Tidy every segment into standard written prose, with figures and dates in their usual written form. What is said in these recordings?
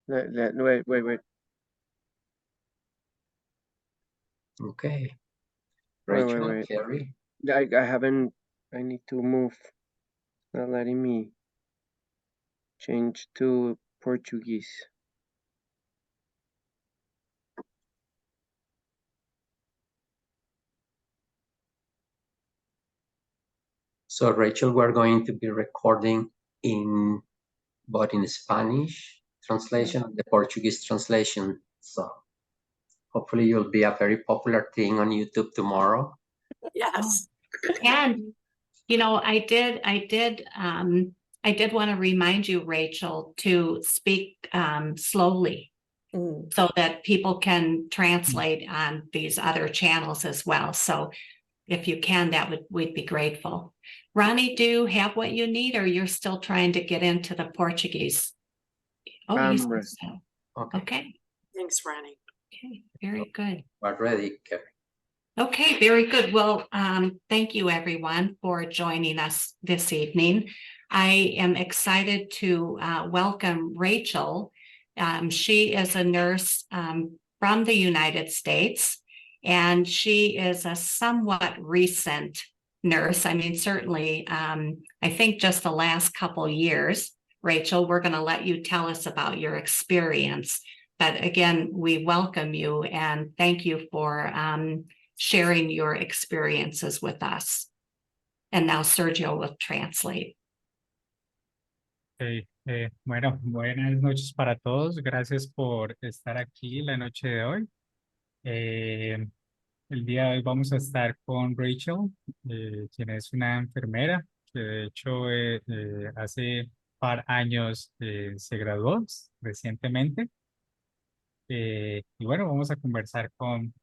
Wait. Okay. Wait. Rachel, Carrie. I haven't. I need to move. Not letting me change to Portuguese. So Rachel, we're going to be recording both in Spanish translation and the Portuguese translation. So hopefully you'll be a very popular thing on YouTube tomorrow. Yes. And you know, I did want to remind you, Rachel, to speak slowly so that people can translate on these other channels as well. So if you can, we'd be grateful. Ronnie, do you have what you need, or you're still trying to get into the Portuguese? Oh, I'm ready. Okay. Thanks, Ronnie. Okay, very good. We're ready, Carrie. Okay, very good. Well, thank you everyone for joining us this evening. I am excited to welcome Rachel. She is a nurse from the United States, and she is a somewhat recent nurse. I mean, certainly, I think just the last couple years. Rachel, we're going to let you tell us about your experience. But again, we welcome you and thank you for sharing your experiences with us. And now Sergio will translate. Bueno, buenas noches para todos. Gracias por estar aquí la noche de hoy. El día de hoy vamos a estar con Rachel, quien es una enfermera, que de hecho hace par años se graduó recientemente. Y bueno, vamos a conversar con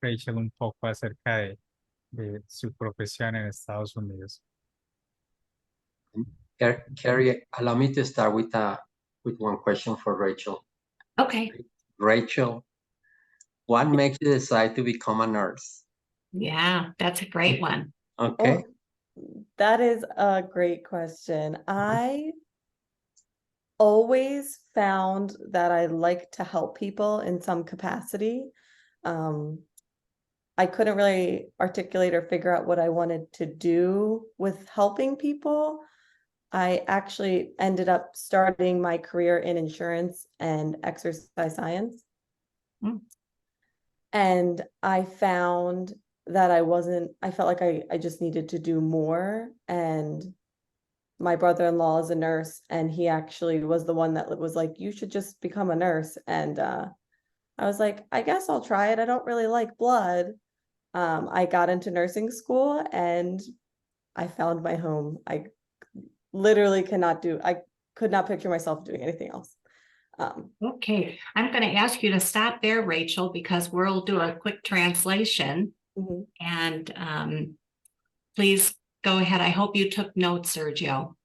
Rachel un poco acerca de su profesión en Estados Unidos. Carrie, allow me to start with one question for Rachel. Okay. Rachel, what makes you decide to become a nurse? Yeah, that's a great one. Okay. Oh, that is a great question. I always found that I like to help people in some capacity. I couldn't really articulate or figure out what I wanted to do with helping people. I actually ended up starting my career in insurance and exercise science. And I found that I felt like I just needed to do more. And my brother-in-law is a nurse, and he actually was the one that was like, you should just become a nurse. And I was like, I guess I'll try it. I don't really like blood. I got into nursing school and I found my home. I literally I could not picture myself doing anything else. Okay, I'm going to ask you to stop there, Rachel, because we'll do a quick translation. And please go ahead. I hope you took notes, Sergio.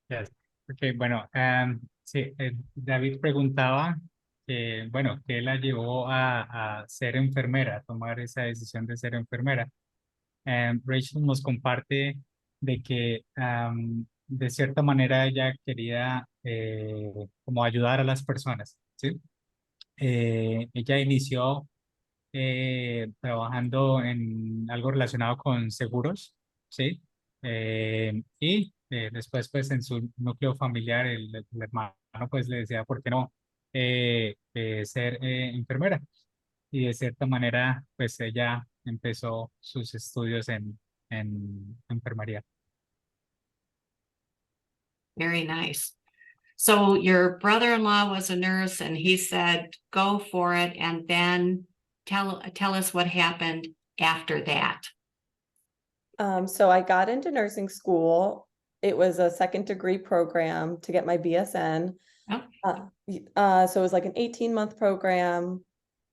Yes. Okay, bueno, sí, David preguntaba que, bueno, ¿qué la llevó a ser enfermera, a tomar esa decisión de ser enfermera? Rachel nos comparte de que de cierta manera ella quería como ayudar a las personas, ¿sí? Ella inició trabajando en algo relacionado con seguros, ¿sí? Y después, pues, en su núcleo familiar, el hermano, pues, le decía, ¿por qué no ser enfermera? Y de cierta manera, pues, ella empezó sus estudios en enfermería. Very nice. So your brother-in-law was a nurse and he said, go for it. And then tell us what happened after that. So I got into nursing school. It was a second degree program to get my BSN. Oh. So it was like an 18-month program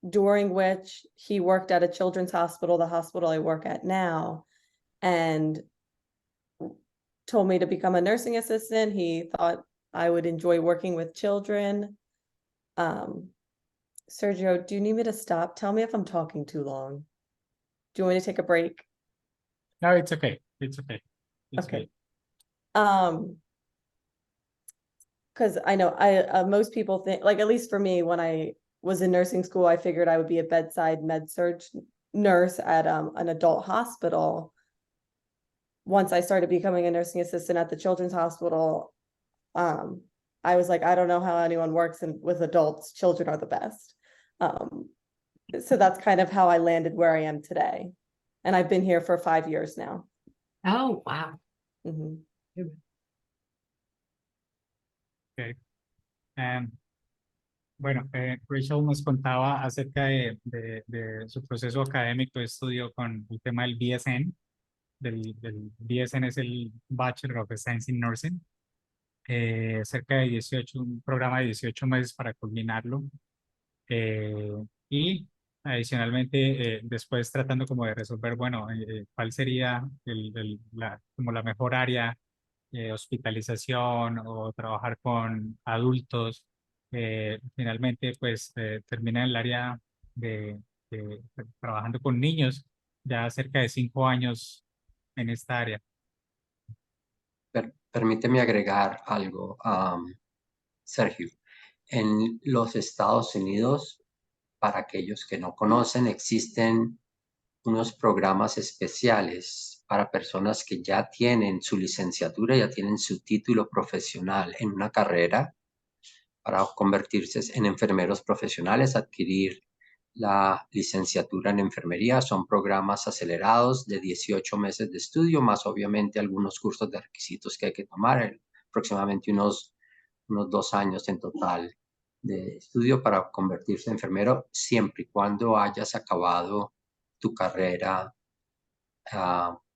during which he worked at a children's hospital, the hospital I work at now, and told me to become a nursing assistant. He thought I would enjoy working with children. Sergio, do you need me to stop? Tell me if I'm talking too long. Do you want me to take a break? No, it's okay. It's okay. It's Okay. because I know most people think, like, at least for me, when I was in nursing school, I figured I would be a bedside med-surg nurse at an adult hospital. Once I started becoming a nursing assistant at the children's hospital, I was like, I don't know how anyone works with adults. Children are the best. So that's kind of how I landed where I am today. And I've been here for 5 years now. Oh, wow. Mhm. Okay. Bueno, Rachel nos contaba acerca de su proceso académico de estudio con el tema del BSN. Del BSN es el Bachelor of Science in Nursing. Cerca de 18, un programa de 18 meses para culminarlo. Y adicionalmente, después tratando como de resolver, bueno, cuál sería como la mejor área, hospitalización o trabajar con adultos. Finalmente, pues termina en el área de trabajando con niños, ya cerca de 5 años en esta área. Permíteme agregar algo, Sergio. En los Estados Unidos, para aquellos que no conocen, existen unos programas especiales para personas que ya tienen su licenciatura, ya tienen su título profesional en una carrera, para convertirse en enfermeros profesionales, adquirir la licenciatura en enfermería. Son programas acelerados de 18 meses de estudio, más obviamente algunos cursos de requisitos que hay que tomar, aproximadamente unos 2 años en total de estudio para convertirse en enfermero, siempre y cuando hayas acabado tu carrera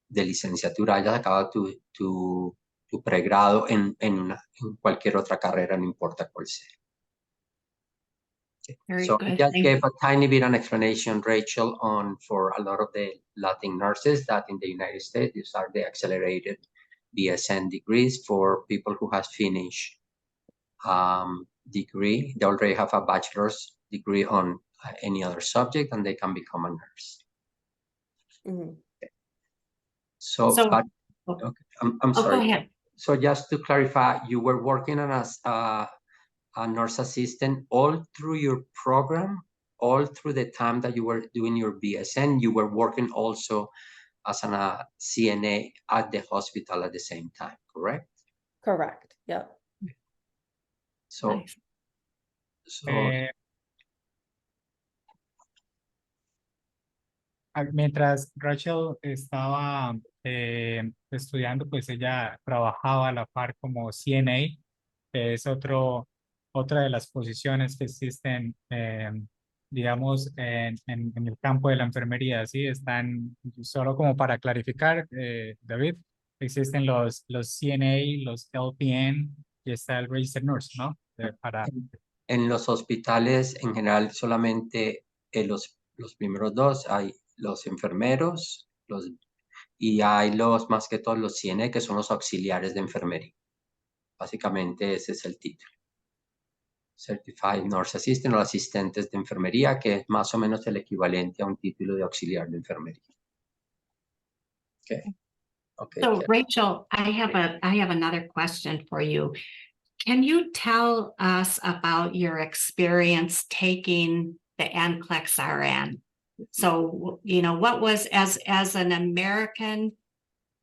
de licenciatura, hayas acabado tu pregrado en cualquier otra carrera, no importa cuál sea. Very So good. I just Thank gave a tiny bit an explanation, Rachel, for a lot of the Latin nurses that in the United States, these are the accelerated BSN degrees for people who has finished degree. They already have a bachelor's degree on any other subject and they can become a nurse. Mhm. So, So- but, okay, I'm Oh, sorry. go ahead. So just to clarify, you were working on a nurse assistant all through your program, all through the time that you were doing your BSN, you were working also as a CNA at the hospital at the same time, correct? Correct. Yep. So, Nice. Mientras Rachel estaba estudiando, pues ella trabajaba a la par como CNA, que es otra de las posiciones que existen, digamos, en el campo de la enfermería. ¿Sí? Están, solo como para clarificar, David, existen los CNA, los LPN y está el Registered Nurse, ¿no? En los hospitales en general solamente los primeros dos, hay los enfermeros, y hay más que todos los CNA, que son los auxiliares de enfermería. Básicamente ese es el título. Certified Nurse Assistant o asistentes de enfermería, que es más o menos el equivalente a un título de auxiliar de enfermería. Okay. So Rachel, I have another question for you. Can you tell us about your experience taking the NCLEX RN? So, what was as an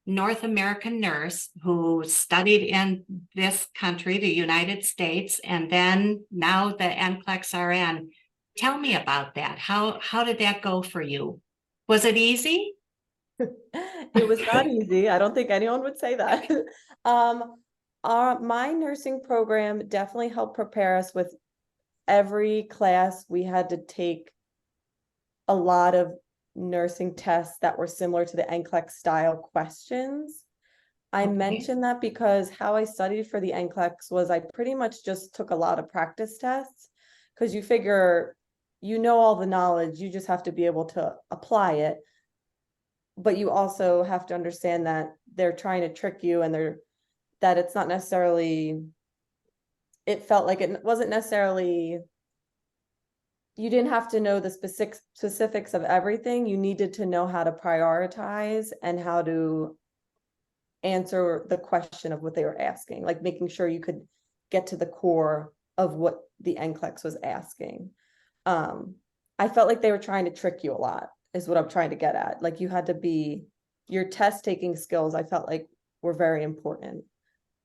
North American nurse who studied in this country, the United States, and then now the NCLEX RN. Tell me about that. How did that go for you? Was it easy? It was not easy. I don't think anyone would say that. My nursing program definitely helped prepare us with every class. We had to take a lot of nursing tests that were similar to the NCLEX style questions. I mentioned that because how I studied for the NCLEX was I pretty much just took a lot of practice tests, because you figure all the knowledge, you just have to be able to apply it. But you also have to understand that they're trying to trick you, and that it's not necessarily, it felt like it wasn't necessarily, you didn't have to know the specifics of everything. You needed to know how to prioritize and how to answer the question of what they were asking, like making sure you could get to the core of what the NCLEX was asking. I felt like they were trying to trick you a lot, is what I'm trying to get at. Like you had to be, your test taking skills, I felt like were very important.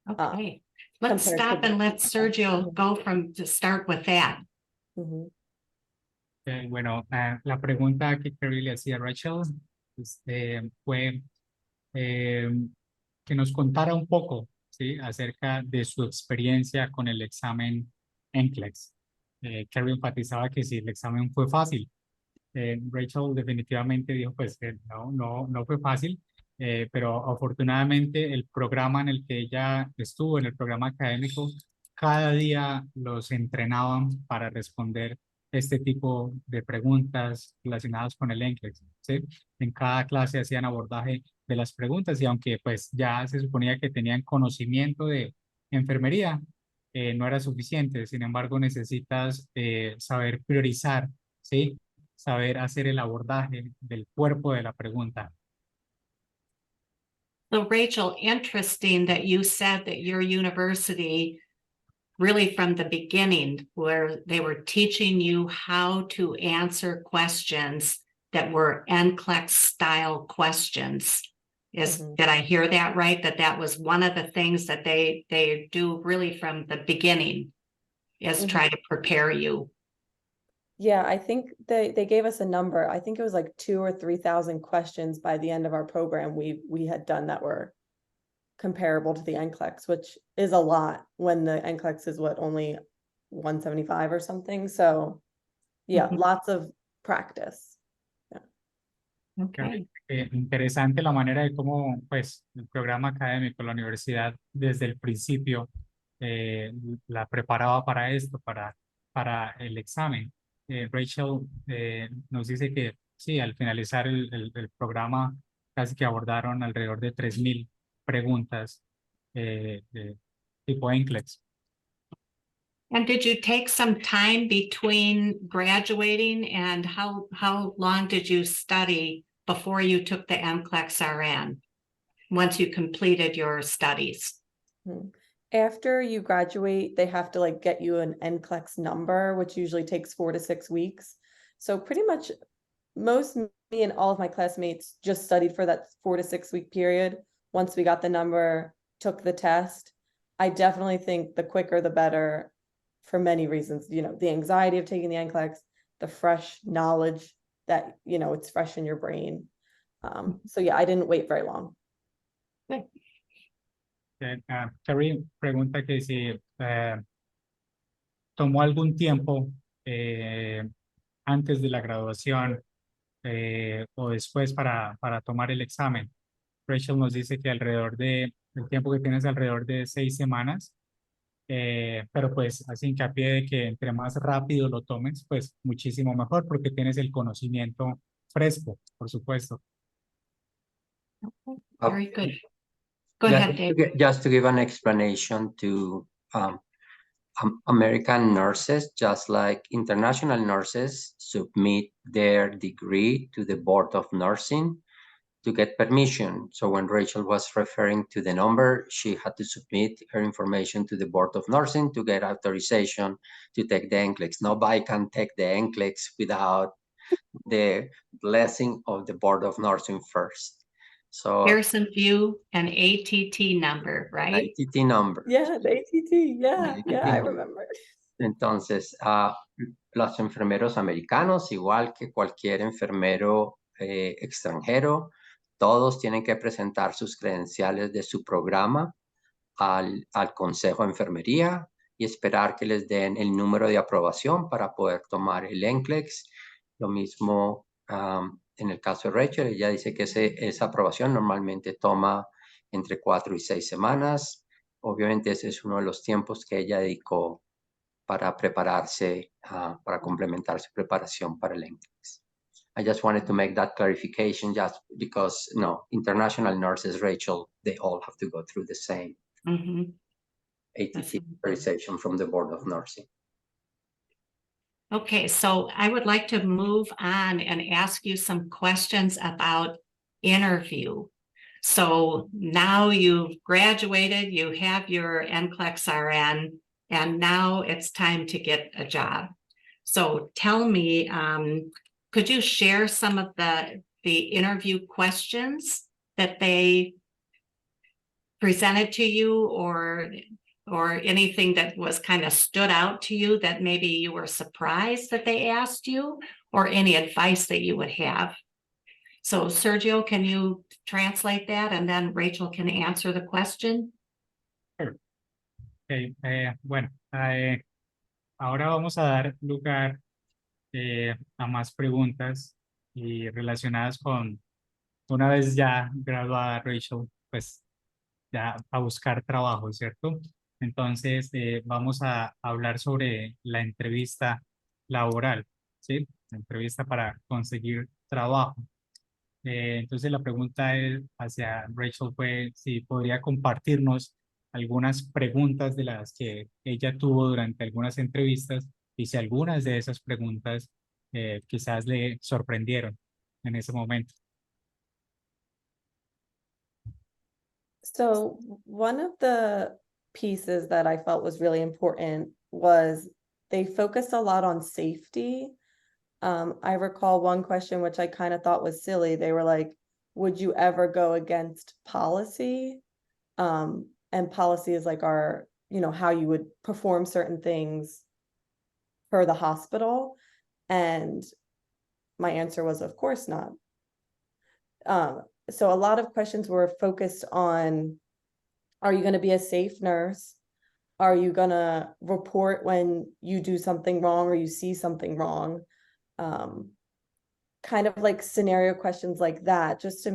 Okay, let's compared to stop and let Sergio go to start with that. Mhm. Bueno, la pregunta que Carrie le hacía a Rachel fue que nos contara un poco, ¿sí? Acerca de su experiencia con el examen NCLEX. Carrie enfatizaba que si el examen fue fácil. Rachel definitivamente dijo pues que no fue fácil, pero afortunadamente el programa en el que ella estuvo, en el programa académico, cada día los entrenaban para responder este tipo de preguntas relacionadas con el NCLEX, ¿sí? En cada clase hacían abordaje de las preguntas y aunque pues ya se suponía que tenían conocimiento de enfermería, no era suficiente. Sin embargo, necesitas saber priorizar, ¿sí? Saber hacer el abordaje del cuerpo de la pregunta. So Rachel, interesting that you said that your university, really from the beginning, where they were teaching you how to answer questions that were NCLEX style questions. Did I hear that right? That was one of the things that they do really from the beginning, is try to prepare you. Yeah, I think they gave us a number. I think it was like 2,000 or 3,000 questions by the end of our program we had done that were comparable to the NCLEX, which is a lot when the NCLEX is what, only 175 or something. So yeah, lots of practice. Okay. Interesante la manera de cómo pues el programa académico, la universidad desde el principio la preparaba para esto, para el examen. Rachel nos dice que sí, al finalizar el programa casi que abordaron alrededor de 3,000 preguntas de tipo NCLEX. And did you take some time between graduating, and how long did you study before you took the NCLEX RN, once you completed your studies? After you graduate, they have to like get you an NCLEX number, which usually takes 4 to 6 weeks. So pretty much me and all of my classmates just studied for that 4 to 6 week period. Once we got the number, took the test. I definitely think the quicker the better, for many reasons. You know, the anxiety of taking the NCLEX, the fresh knowledge that, you know, it's fresh in your brain. So yeah, I didn't wait very long. Carrie pregunta que si tomó algún tiempo antes de la graduación o después para tomar el examen. Rachel nos dice que el tiempo que tienes alrededor de 6 semanas, pero pues hace hincapié de que entre más rápido lo tomes, pues muchísimo mejor porque tienes el conocimiento fresco, por supuesto. Very good. Go ahead, Dave. Just to give an explanation to American nurses, just like international nurses submit their degree to the Board of Nursing to get permission. So when Rachel was referring to the number, she had to submit her information to the Board of Nursing to get authorization to take the NCLEX. Nobody can take the NCLEX without the blessing of the Board of Nursing first. So Pearson View and ATT number, right? ATT number. Yeah, the ATT, yeah, I remember. Entonces, los enfermeros americanos, igual que cualquier enfermero extranjero, todos tienen que presentar sus credenciales de su programa al Consejo de Enfermería y esperar que les den el número de aprobación para poder tomar el NCLEX. Lo mismo en el caso de Rachel, ella dice que esa aprobación normalmente toma entre 4 y 6 semanas. Obviamente ese es uno de los tiempos que ella dedicó para prepararse, para complementar su preparación para el NCLEX. I just wanted to make that clarification just because, international nurses, Rachel, they all have to go through the same ATT authorization from the Board of Nursing. Okay, so I would like to move on and ask you some questions about interview. So now you've graduated, you have your NCLEX RN. and now it's time to get a job. So tell me, could you share some of the interview questions that they presented to you, or anything that was kind of stood out to you that maybe you were surprised that they asked you, or any advice that you would have? So Sergio, can you translate that, and then Rachel can answer the question? Sure. Okay, bueno, ahora vamos a dar lugar a más preguntas y relacionadas con, una vez ya graduada Rachel, pues ya a buscar trabajo, ¿cierto? Entonces, vamos a hablar sobre la entrevista laboral, ¿sí? La entrevista para conseguir trabajo. Entonces, la pregunta hacia Rachel fue si podría compartirnos algunas preguntas de las que ella tuvo durante algunas entrevistas, y si algunas de esas preguntas quizás le sorprendieron en ese momento. So one of the pieces that I felt was really important was they focused a lot on safety. I recall one question which I kind of thought was silly. They were like, would you ever go against policy? And policy is like our, how you would perform certain things for the hospital. And my answer was, of course not. So a lot of questions were focused on, are you going to be a safe nurse? Are you going to report when you do something wrong or you see something wrong? Kind of like scenario questions like that, just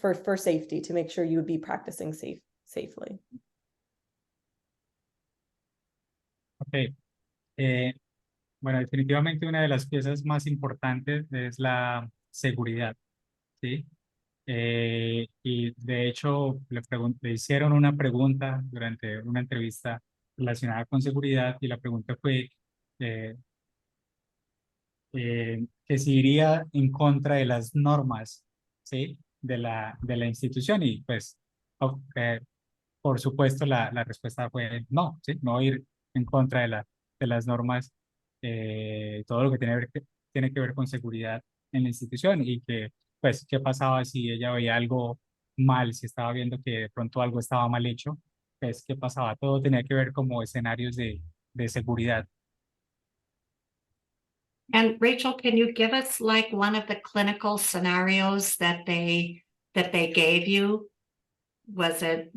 for safety, to make sure you would be practicing safely. Ok. Bueno, definitivamente una de las piezas más importantes es la seguridad, ¿sí? Y de hecho le hicieron una pregunta durante una entrevista relacionada con seguridad, y la pregunta fue que si iría en contra de las normas, ¿sí? de la institución, y pues por supuesto la respuesta fue no, ¿sí? No ir en contra de las normas, todo lo que tiene que ver con seguridad en la institución, y que pues qué pasaba si ella veía algo mal, si estaba viendo que de pronto algo estaba mal hecho, pues qué pasaba, todo tenía que ver como escenarios de seguridad. And Rachel, can you give us like one of the clinical scenarios that they gave you? Was it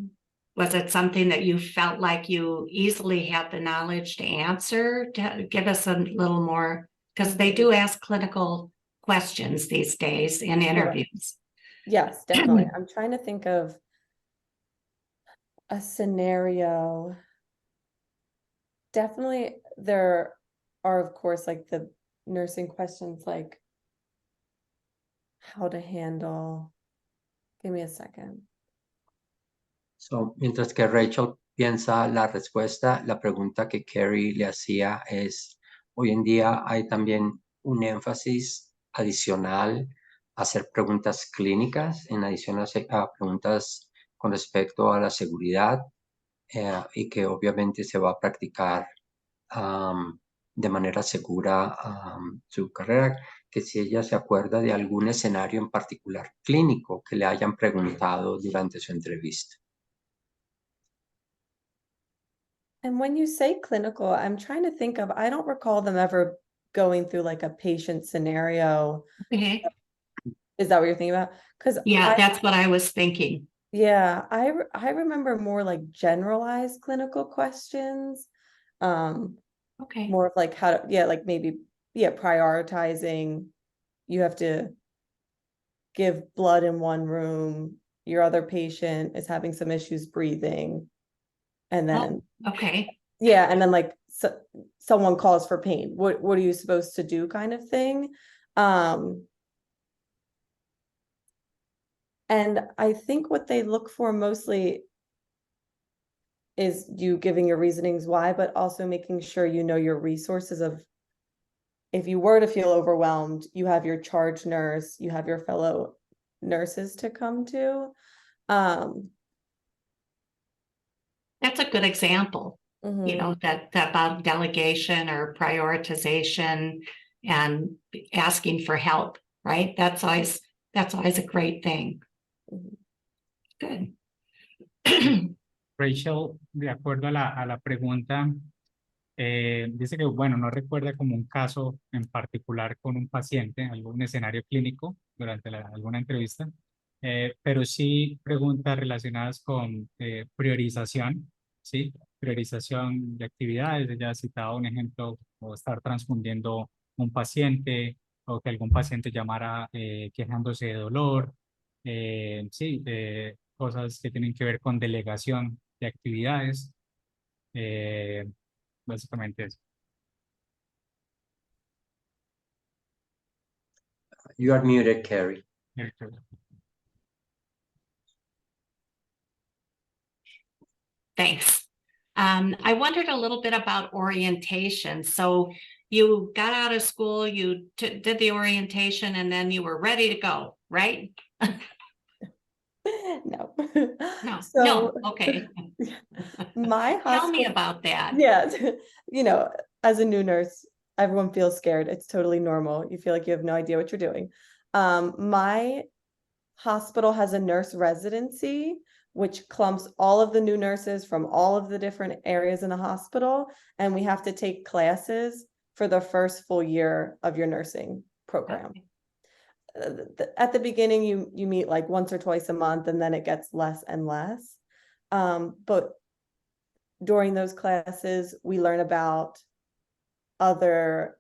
something that you felt like you easily had the knowledge to answer? To give us a little more, because they do ask clinical questions these days in interviews. Yes, definitely. I'm trying to think of a scenario. Definitely there are, of course, like the nursing questions, like how to handle. Give me a second. So, mientras que Rachel piensa la respuesta, la pregunta que Carrie le hacía es, hoy en día hay también un énfasis adicional a hacer preguntas clínicas, en adición a preguntas con respecto a la seguridad, y que obviamente se va a practicar de manera segura su carrera, que si ella se acuerda de algún escenario en particular clínico que le hayan preguntado durante su entrevista. And when you say clinical, I'm trying to think of, I don't recall them ever going through like a patient scenario. Okay. Is that what you're thinking about? Because yeah, that's what I was thinking. Yeah, I remember more like generalized clinical questions. Okay. More of like how to, like maybe, prioritizing. You have to give blood in one room. Your other patient is having some issues breathing. And then, okay. Yeah, and then like someone calls for pain. What are you supposed to do, kind of thing. And I think what they look for mostly is you giving your reasonings why, but also making sure you know your resources of, if you were to feel overwhelmed, you have your charge nurse, you have your fellow nurses to come to. that's a good example, you know, that about delegation or prioritization and asking for help, right? That's always a great thing. Good. Rachel, de acuerdo a la pregunta, dice que, bueno, no recuerda como un caso en particular con un paciente, algún escenario clínico durante alguna entrevista, pero sí preguntas relacionadas con priorización, ¿sí? Priorización de actividades. Ella ha citado un ejemplo, o estar transfundiendo un paciente, o que algún paciente llamara quejándose de dolor, sí, cosas que tienen que ver con delegación de actividades. Básicamente eso. You are muted, Carrie. Thanks. I wondered a little bit about orientation. So you got out of school, you did the orientation, and then you were ready to go, right? No. No, So, no, okay. My Tell me hospital, about that. yeah, you know, as a new nurse, everyone feels scared. It's totally normal. You feel like you have no idea what you're doing. My hospital has a nurse residency, which clumps all of the new nurses from all of the different areas in the hospital, and we have to take classes for the first full year of your nursing program. Okay. At the beginning, you meet like once or twice a month, and then it gets less and less. But during those classes, we learn about other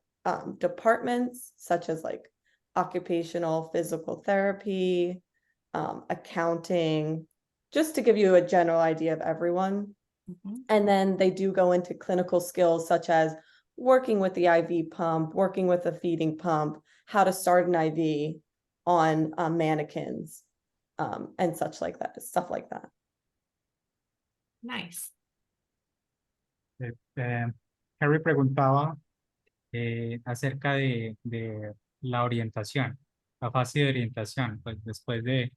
departments, such as like occupational physical therapy, accounting, just to give you a general idea of everyone. And then they do go into clinical skills such as working with the IV pump, working with a feeding pump, how to start an IV on mannequins, and such like that, stuff like that. Nice. Harry preguntaba acerca de la orientación, la fase de orientación, pues después de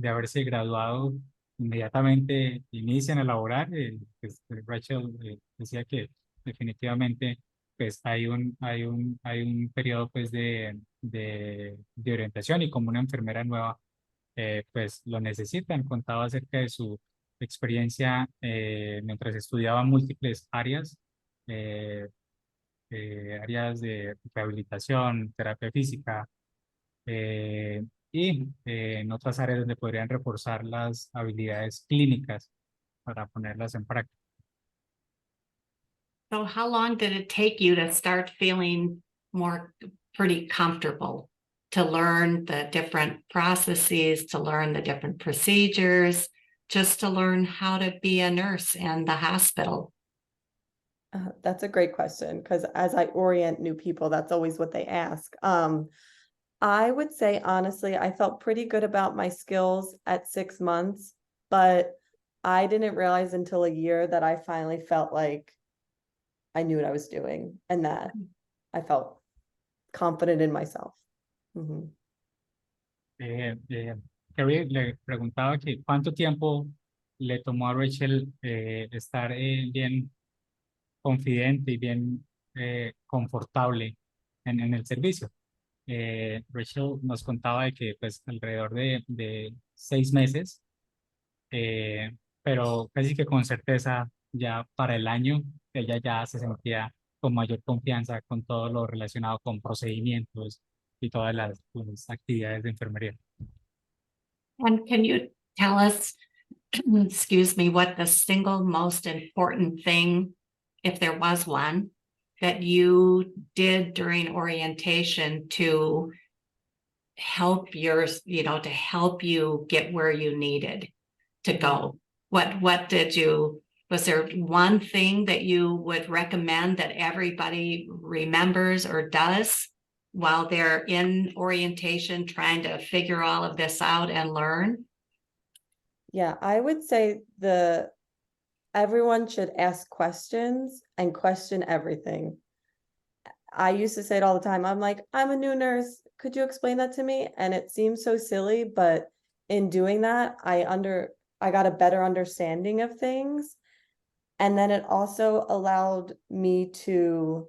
haberse graduado, inmediatamente inician a laborar. Pues, Rachel decía que definitivamente pues hay un periodo pues de orientación, y como una enfermera nueva pues lo necesitan. Contaba acerca de su experiencia mientras estudiaba múltiples áreas, áreas de rehabilitación, terapia física, y en otras áreas donde podrían reforzar las habilidades clínicas para ponerlas en práctica. So how long did it take you to start feeling pretty comfortable, to learn the different processes, to learn the different procedures, just to learn how to be a nurse in the hospital? That's a great question, because as I orient new people, that's always what they ask. I would say, honestly, I felt pretty good about my skills at 6 months, but I didn't realize until a year that I finally felt like I knew what I was doing and that I felt confident in myself. Carrie le preguntaba que cuánto tiempo le tomó a Rachel estar bien confidente y bien confortable en el servicio. Rachel nos contaba de que pues alrededor de 6 meses, pero casi que con certeza ya para el año ella ya se sentía con mayor confianza con todo lo relacionado con procedimientos y todas las actividades de enfermería. And can you tell us, excuse me, what the single most important thing, if there was one, that you did during orientation to help to help you get where you needed to go? Was there one thing that you would recommend that everybody remembers or does while they're in orientation, trying to figure all of this out and learn? Yeah, I would say everyone should ask questions and question everything. I used to say it all the time. I'm like, I'm a new nurse. Could you explain that to me? And it seems so silly, but in doing that, I got a better understanding of things. And then it also allowed me to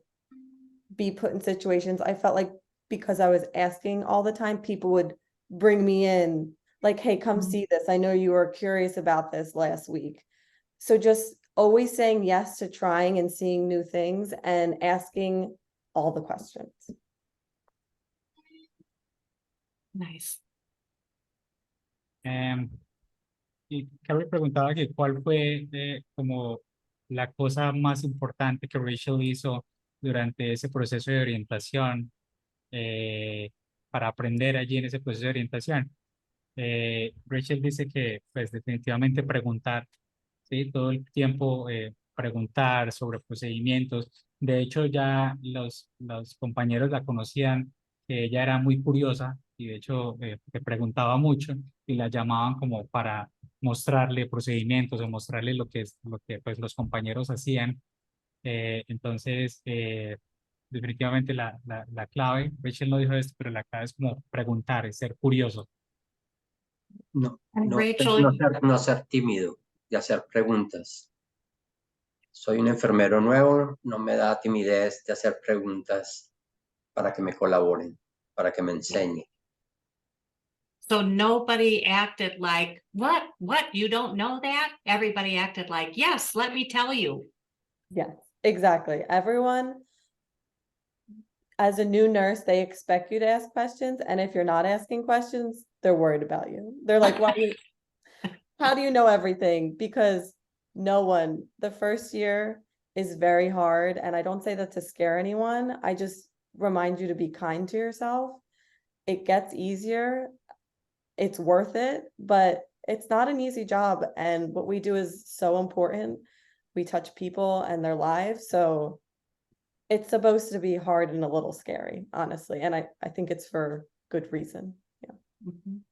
be put in situations. I felt like because I was asking all the time, people would bring me in like, hey, come see this. I know you were curious about this last week. So just always saying yes to trying and seeing new things and asking all the questions. Nice. Y Carrie preguntaba que cuál fue como la cosa más importante que Rachel hizo durante ese proceso de orientación para aprender allí en ese proceso de orientación. Rachel dice que pues definitivamente preguntar, ¿sí? Todo el tiempo preguntar sobre procedimientos. De hecho ya los compañeros la conocían, que ella era muy curiosa y de hecho que preguntaba mucho y la llamaban como para mostrarle procedimientos o mostrarle lo que pues los compañeros hacían. Entonces definitivamente la clave, Rachel no dijo esto, pero la clave es como preguntar, es ser curioso. No, And no, Rachel, no ser tímido de hacer preguntas. Soy un enfermero nuevo, no me da timidez de hacer preguntas para que me colaboren, para que me enseñen. so nobody acted like, what, you don't know that? Everybody acted like, yes, let me tell you. Yes, exactly. Everyone, as a new nurse, they expect you to ask questions. And if you're not asking questions, they're worried about you. They're like, how do you know everything? Because no one, the first year is very hard. And I don't say that to scare anyone. I just remind you to be kind to yourself. It gets easier. It's worth it, but it's not an easy job. And what we do is so important. We touch people and their lives. So it's supposed to be hard and a little scary, honestly. And I think it's for good reason. Yeah. Mhm.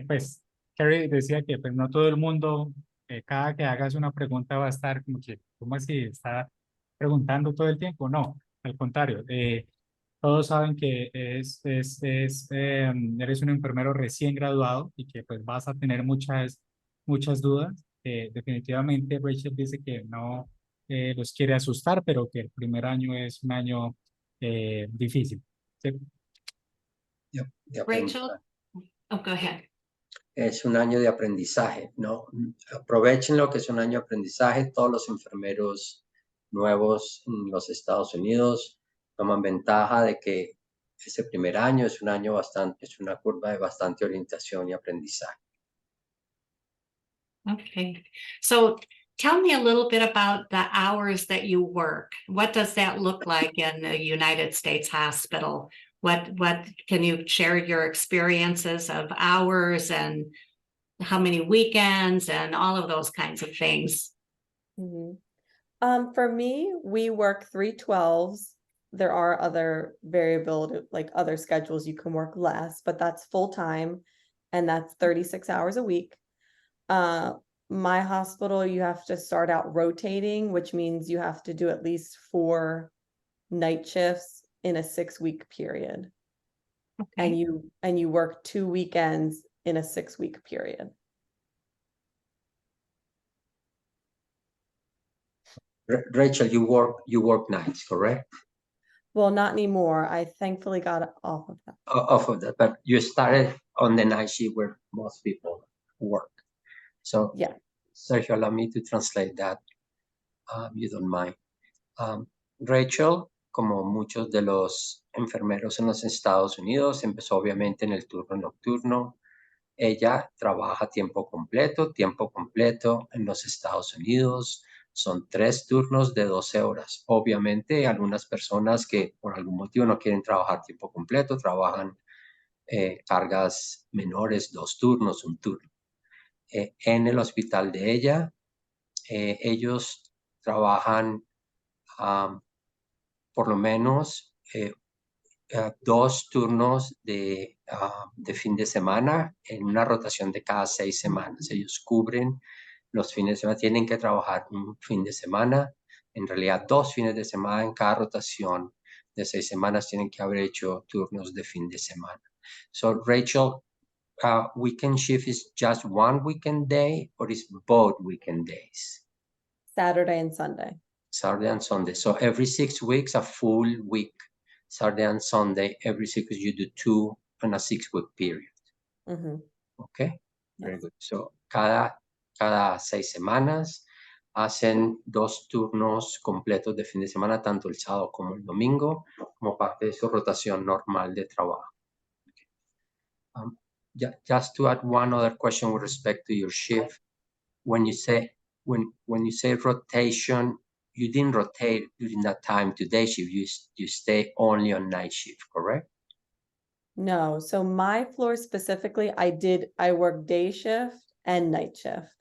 Pues Carrie decía que pues no todo el mundo, cada que hagas una pregunta va a estar como que, ¿cómo así? ¿Está preguntando todo el tiempo? No, al contrario. Todos saben que eres un enfermero recién graduado y que pues vas a tener muchas dudas. Definitivamente Rachel dice que no los quiere asustar, pero que el primer año es un año difícil. ¿Sí? De Rachel, aprendizaje. oh, go ahead. Es un año de aprendizaje, ¿no? Aprovechen lo que es un año de aprendizaje. Todos los enfermeros nuevos en los Estados Unidos toman ventaja de que ese primer año es una curva de bastante orientación y aprendizaje. Okay, so tell me a little bit about the hours that you work. What does that look like in the United States hospital? What can you share your experiences of hours and how many weekends and all of those kinds of things? For me, we work 3/12s. There are other variability, like other schedules you can work less, but that's full time, and that's 36 hours a week. My hospital, you have to start out rotating, which means you have to do at least 4 night shifts in a 6-week period. Okay. And you work 2 weekends in a 6-week period. Rachel, you work nights, correct? Well, not anymore. I thankfully got off of that. Off of that, but you started on the night shift where most people work. So, Yeah. Sergio, allow me to translate that, you don't mind. Rachel, como muchos de los enfermeros en los Estados Unidos, empezó obviamente en el turno nocturno. Ella trabaja tiempo completo en los Estados Unidos. Son 3 turnos de 12 horas. Obviamente, algunas personas que por algún motivo no quieren trabajar tiempo completo, trabajan cargas menores, 2 turnos, 1 turno. En el hospital de ella, ellos trabajan por lo menos 2 turnos de fin de semana en una rotación de cada 6 semanas. Ellos cubren los fines de semana, tienen que trabajar un fin de semana, en realidad 2 fines de semana en cada rotación de 6 semanas tienen que haber hecho turnos de fin de semana. So Rachel weekend shift is just one weekend day or is both weekend days? Saturday and Sunday. Saturday and Sunday. So every 6 weeks, a full week, Saturday and Sunday, every 6 weeks you do 2 in a 6-week period. Mhm. Okay, very Yes. good. So cada 6 semanas hacen 2 turnos completos de fin de semana, tanto el sábado como el domingo, como parte de su rotación normal de trabajo. Just to add one other question with respect to your shift, when you say rotation, you didn't rotate during that time to day shift. You stay only on night shift, correct? No, so my floor specifically, I work day shift and night shift.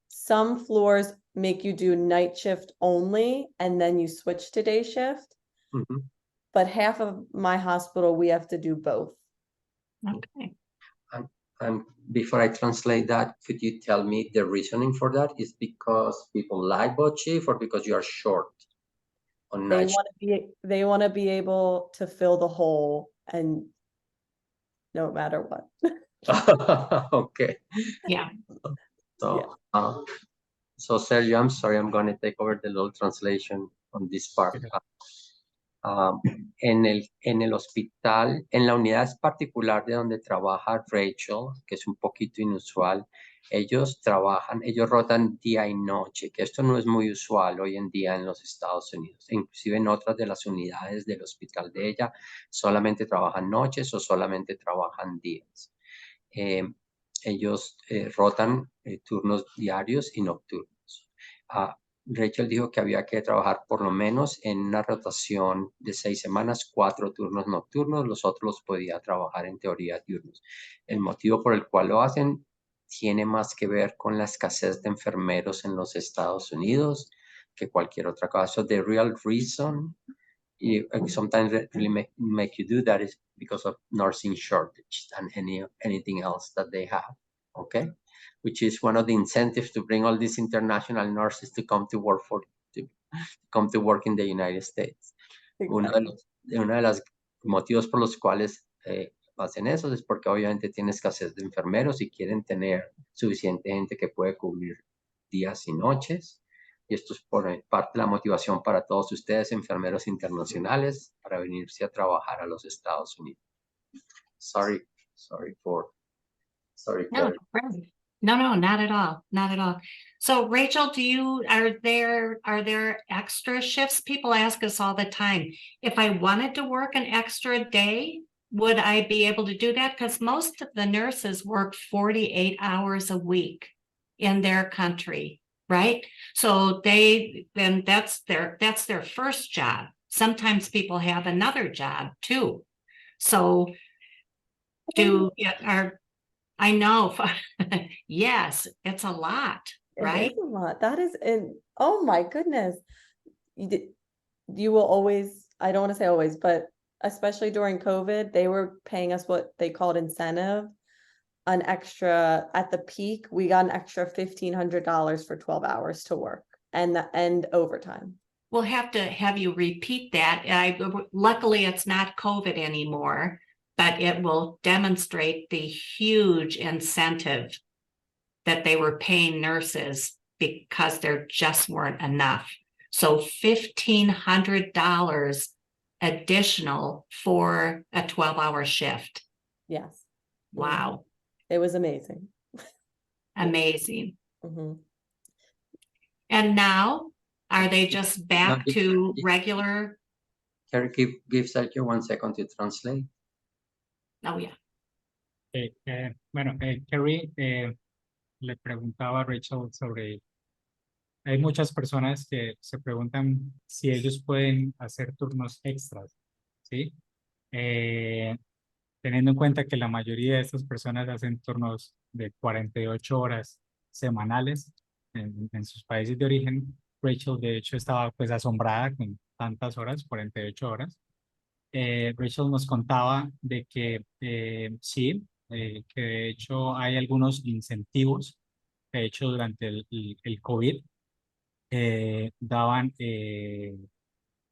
Some floors make you do night shift only and then you switch to day shift. Mhm. But half of my hospital, we have to do both. Okay. And before I translate that, could you tell me the reasoning for that? Is because people like both shift or because you are short on They night shift? want to be able to fill the hole and no matter what. Okay. Yeah. So, so Sergio, I'm sorry, I'm going to take over the little translation on this part. En el hospital, en la unidad particular de donde trabaja Rachel, que es un poquito inusual, ellos rotan día y noche, que esto no es muy usual hoy en día en los Estados Unidos. Inclusive en otras de las unidades del hospital de ella, solamente trabajan noches o solamente trabajan días. Ellos rotan turnos diarios y nocturnos. Rachel dijo que había que trabajar por lo menos en una rotación de 6 semanas, 4 turnos nocturnos, los otros los podía trabajar en teoría diurnos. El motivo por el cual lo hacen tiene más que ver con la escasez de enfermeros en los Estados Unidos que cualquier otra cosa. So the real reason sometimes really make you do that is because of nursing shortage and anything else that they have, okay? Which is one of the incentives to bring all these international nurses to come to work in the United States. Exactly. Uno de los motivos por los cuales hacen eso es porque obviamente tiene escasez de enfermeros y quieren tener suficiente gente que puede cubrir días y noches. Y esto es por parte de la motivación para todos ustedes, enfermeros internacionales, para venirse a trabajar a los Estados Unidos. Sorry. No, really. No, not at all. Not at all. So Rachel, are there extra shifts? People ask us all the time, if I wanted to work an extra day, would I be able to do that? Because most of the nurses work 48 hours a week in their country, right? So that's their first job. Sometimes people have another job too. So I know. Yes, it's a lot, right? It is a lot. That is, oh my goodness. You will always, I don't want to say always, but especially during COVID, they were paying us what they called incentive, an extra, at the peak, we got an extra $1,500 for 12 hours to work and overtime. We'll have to have you repeat that. Luckily, it's not COVID anymore, but it will demonstrate the huge incentive that they were paying nurses because there just weren't enough. So $1,500 additional for a 12-hour shift. Yes. Wow. It was amazing. Amazing. Mhm. And now, are they just back to regular? Carrie, give Sergio 1 second to translate. Oh, yeah. Bueno, Carrie le preguntaba a Rachel sobre, hay muchas personas que se preguntan si ellos pueden hacer turnos extras, ¿sí? Teniendo en cuenta que la mayoría de estas personas hacen turnos de 48 horas semanales en sus países de origen. Rachel, de hecho, estaba pues asombrada con tantas horas, 48 horas. Rachel nos contaba de que sí, que de hecho hay algunos incentivos. De hecho, durante el COVID daban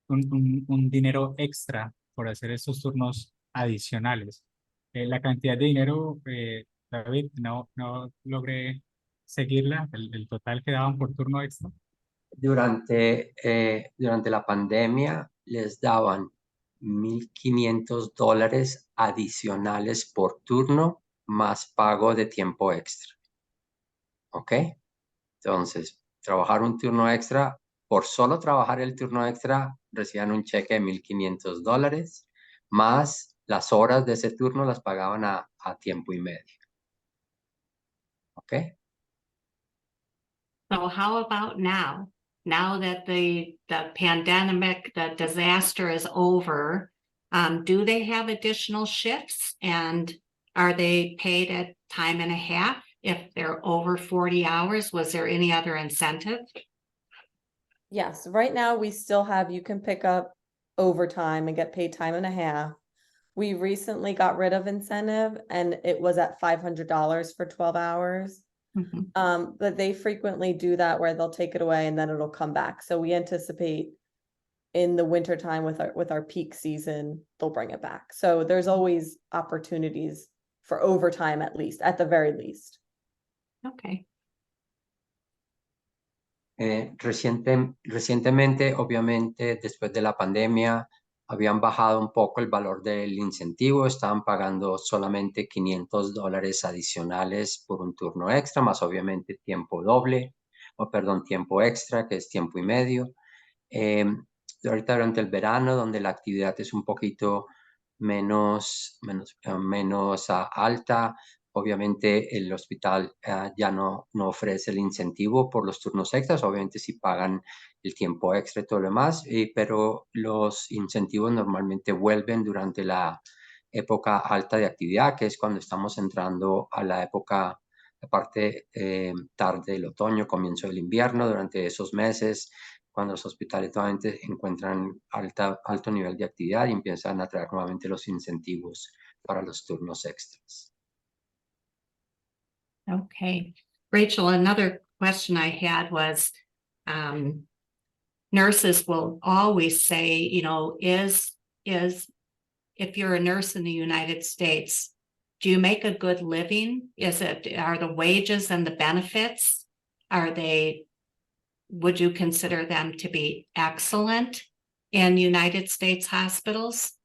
un dinero extra por hacer estos turnos adicionales. La cantidad de dinero David, no logré seguirla, el total que daban por turno extra. Durante la pandemia les daban $1,500 adicionales por turno más pago de tiempo extra. ¿Ok? Entonces, trabajar un turno extra, por solo trabajar el turno extra, recibían un cheque de $1,500, más las horas de ese turno las pagaban a tiempo y medio. ¿Ok? So how about now? Now that the pandemic, the disaster is over, do they have additional shifts, and are they paid at time and a half if they're over 40 hours? Was there any other incentive? Yes, right now we still have, you can pick up overtime and get paid time and a half. We recently got rid of incentive and it was at $500 for 12 hours. Mhm. But they frequently do that where they'll take it away and then it'll come back. So we anticipate in the winter time with our peak season, they'll bring it back. So there's always opportunities for overtime, at least, at the very least. Okay. Recientemente, obviamente, después de la pandemia, habían bajado un poco el valor del incentivo, estaban pagando solamente $500 adicionales por un turno extra, más obviamente tiempo tiempo extra, que es tiempo y medio. Ahorita durante el verano, donde la actividad es un poquito menos alta, obviamente el hospital ya no ofrece el incentivo por los turnos extras, obviamente sí pagan el tiempo extra y todo lo demás, pero los incentivos normalmente vuelven durante la época alta de actividad, que es cuando estamos entrando a la parte tarde del otoño, comienzo del invierno. Durante esos meses, cuando los hospitales nuevamente encuentran alto nivel de actividad y empiezan a traer nuevamente los incentivos para los turnos extras. Okay. Rachel, another question I had was, nurses will always say, you know, is if you're a nurse in the United States, do you make a good living? Are the wages and the benefits, would you consider them to be excellent in United States hospitals?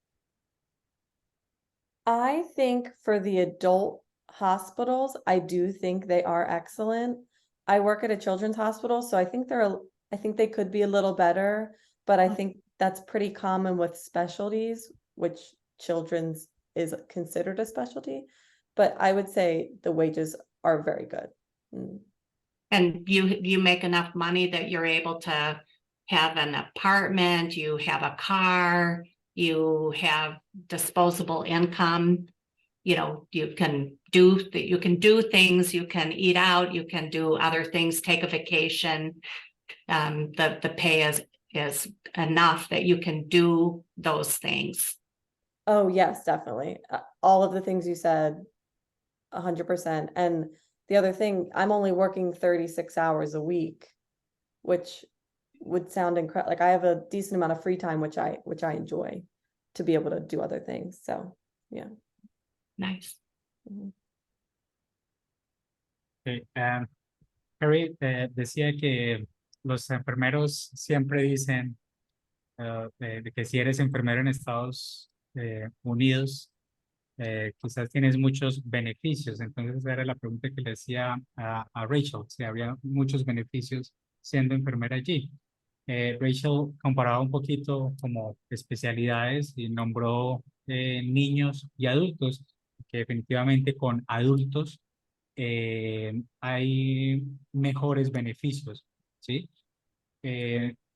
I think for the adult hospitals, I do think they are excellent. I work at a children's hospital, so I think they could be a little better, but I think that's pretty common with specialties, which children's is considered a specialty. But I would say the wages are very good. And you make enough money that you're able to have an apartment, you have a car, you have disposable income, you know, you can do things, you can eat out, you can do other things, take a vacation. The pay is enough that you can do those things. Oh, yes, definitely. All of the things you said, 100%. And the other thing, I'm only working 36 hours a week, which would sound incredible. Like I have a decent amount of free time, which I enjoy to be able to do other things. So, yeah. Nice. Okay. Harry decía que los enfermeros siempre dicen de que si eres enfermero en Estados Unidos, quizás tienes muchos beneficios. Entonces esa era la pregunta que le decía a Rachel, si había muchos beneficios siendo enfermera allí. Rachel comparaba un poquito como especialidades y nombró niños y adultos, que definitivamente con adultos hay mejores beneficios, ¿sí?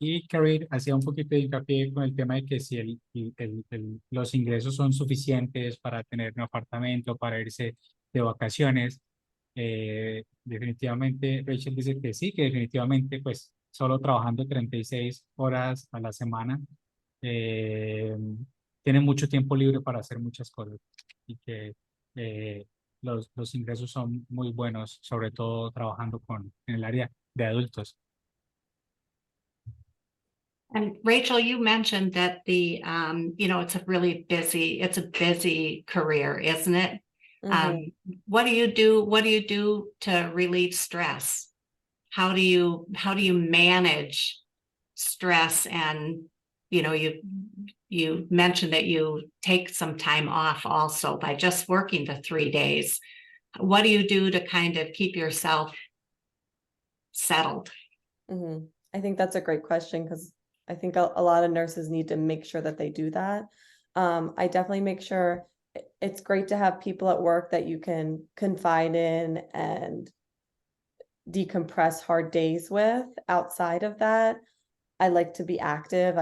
Y Carrie hacía un poquito de hincapié con el tema de que si los ingresos son suficientes para tener un apartamento, para irse de vacaciones. Definitivamente Rachel dice que sí, que definitivamente pues solo trabajando 36 horas a la semana tiene mucho tiempo libre para hacer muchas cosas y que los ingresos son muy buenos, sobre todo trabajando en el área de adultos. And Rachel, you mentioned that you know, it's a busy career, isn't it? What do you do? What do you do to relieve stress? How do you manage stress? And you mentioned that you take some time off also by just working the 3 days. What do you do to kind of keep yourself settled? I think that's a great question, because I think a lot of nurses need to make sure that they do that. I definitely make sure it's great to have people at work that you can confide in and decompress hard days with. Outside of that, I like to be active.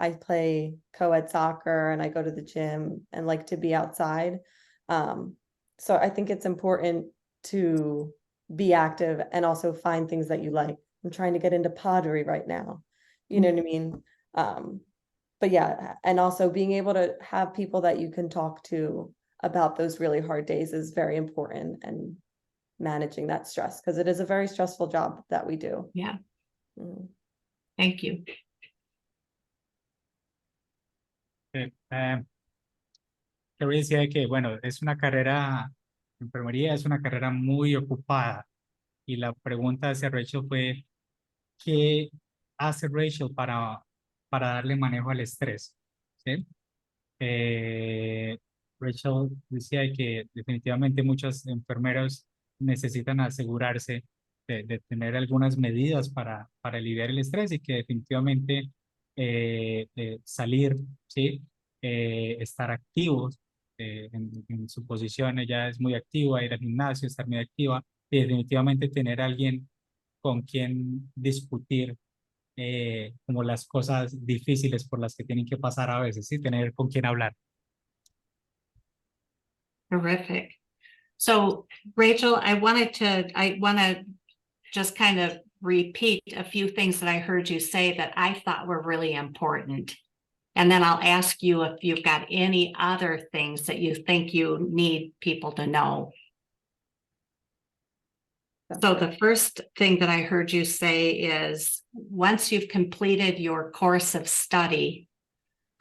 I play co-ed soccer and I go to the gym and like to be outside. So I think it's important to be active and also find things that you like. I'm trying to get into pottery right now. You know what I mean? But yeah, and also being able to have people that you can talk to about those really hard days is very important, and managing that stress, because it is a very stressful job that we do. Yeah. Thank you. Te voy a decir que, bueno, es una carrera, enfermería es una carrera muy ocupada. Y la pregunta hacia Rachel fue, ¿qué hace Rachel para darle manejo al estrés? ¿Sí? Rachel decía que definitivamente muchos enfermeros necesitan asegurarse de tener algunas medidas para aliviar el estrés, y que definitivamente salir, ¿sí? Estar activos en su posición. Ella es muy activa, ir al gimnasio, estar muy activa, y definitivamente tener alguien con quien discutir como las cosas difíciles por las que tienen que pasar a veces, ¿sí? Tener con quien hablar. Terrific. So, Rachel, I want to just kind of repeat a few things that I heard you say that I thought were really important. And then I'll ask you if you've got any other things that you think you need people to know. So the first thing that I heard you say is, once you've completed your course of study,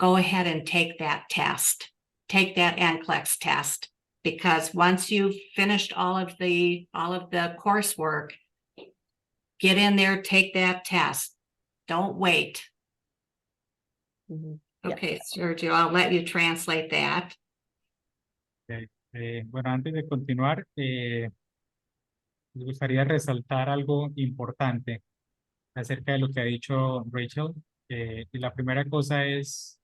go ahead and take that test. Take that NCLEX test, because once you've finished all of the coursework, get in there, take that test. Don't wait. Okay, Sergio, I'll let you translate that. Bueno, antes de continuar, me gustaría resaltar algo importante acerca de lo que ha dicho Rachel. Y la primera cosa es,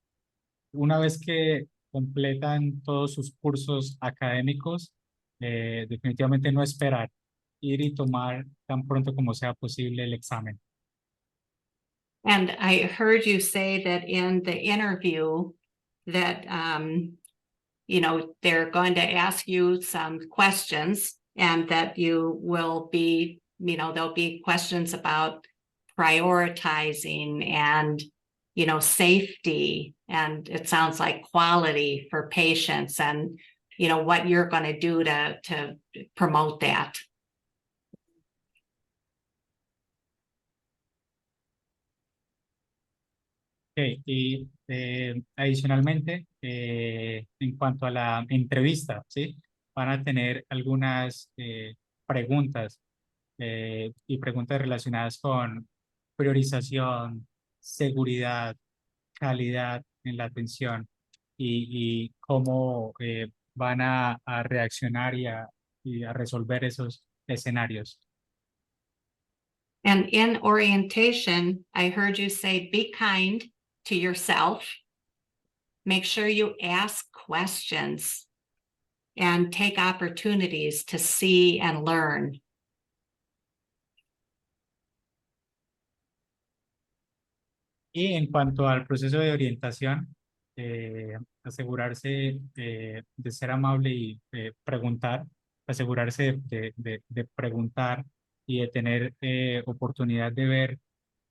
una vez que completan todos sus cursos académicos, definitivamente no esperar, ir y tomar tan pronto como sea posible el examen. And I heard you say that in the interview that, they're going to ask you some questions, and that you will be, there'll be questions about prioritizing and, safety, and it sounds like quality for patients, and, what you're going to do to promote that. Okay. Y adicionalmente, en cuanto a la entrevista, ¿sí? Van a tener algunas preguntas y preguntas relacionadas con priorización, seguridad, calidad en la atención, y cómo van a reaccionar y a resolver esos escenarios. And in orientation, I heard you say, be kind to yourself. Make sure you ask questions and take opportunities to see and learn. Y en cuanto al proceso de orientación, asegurarse de ser amable y preguntar, asegurarse de preguntar y de tener oportunidad de ver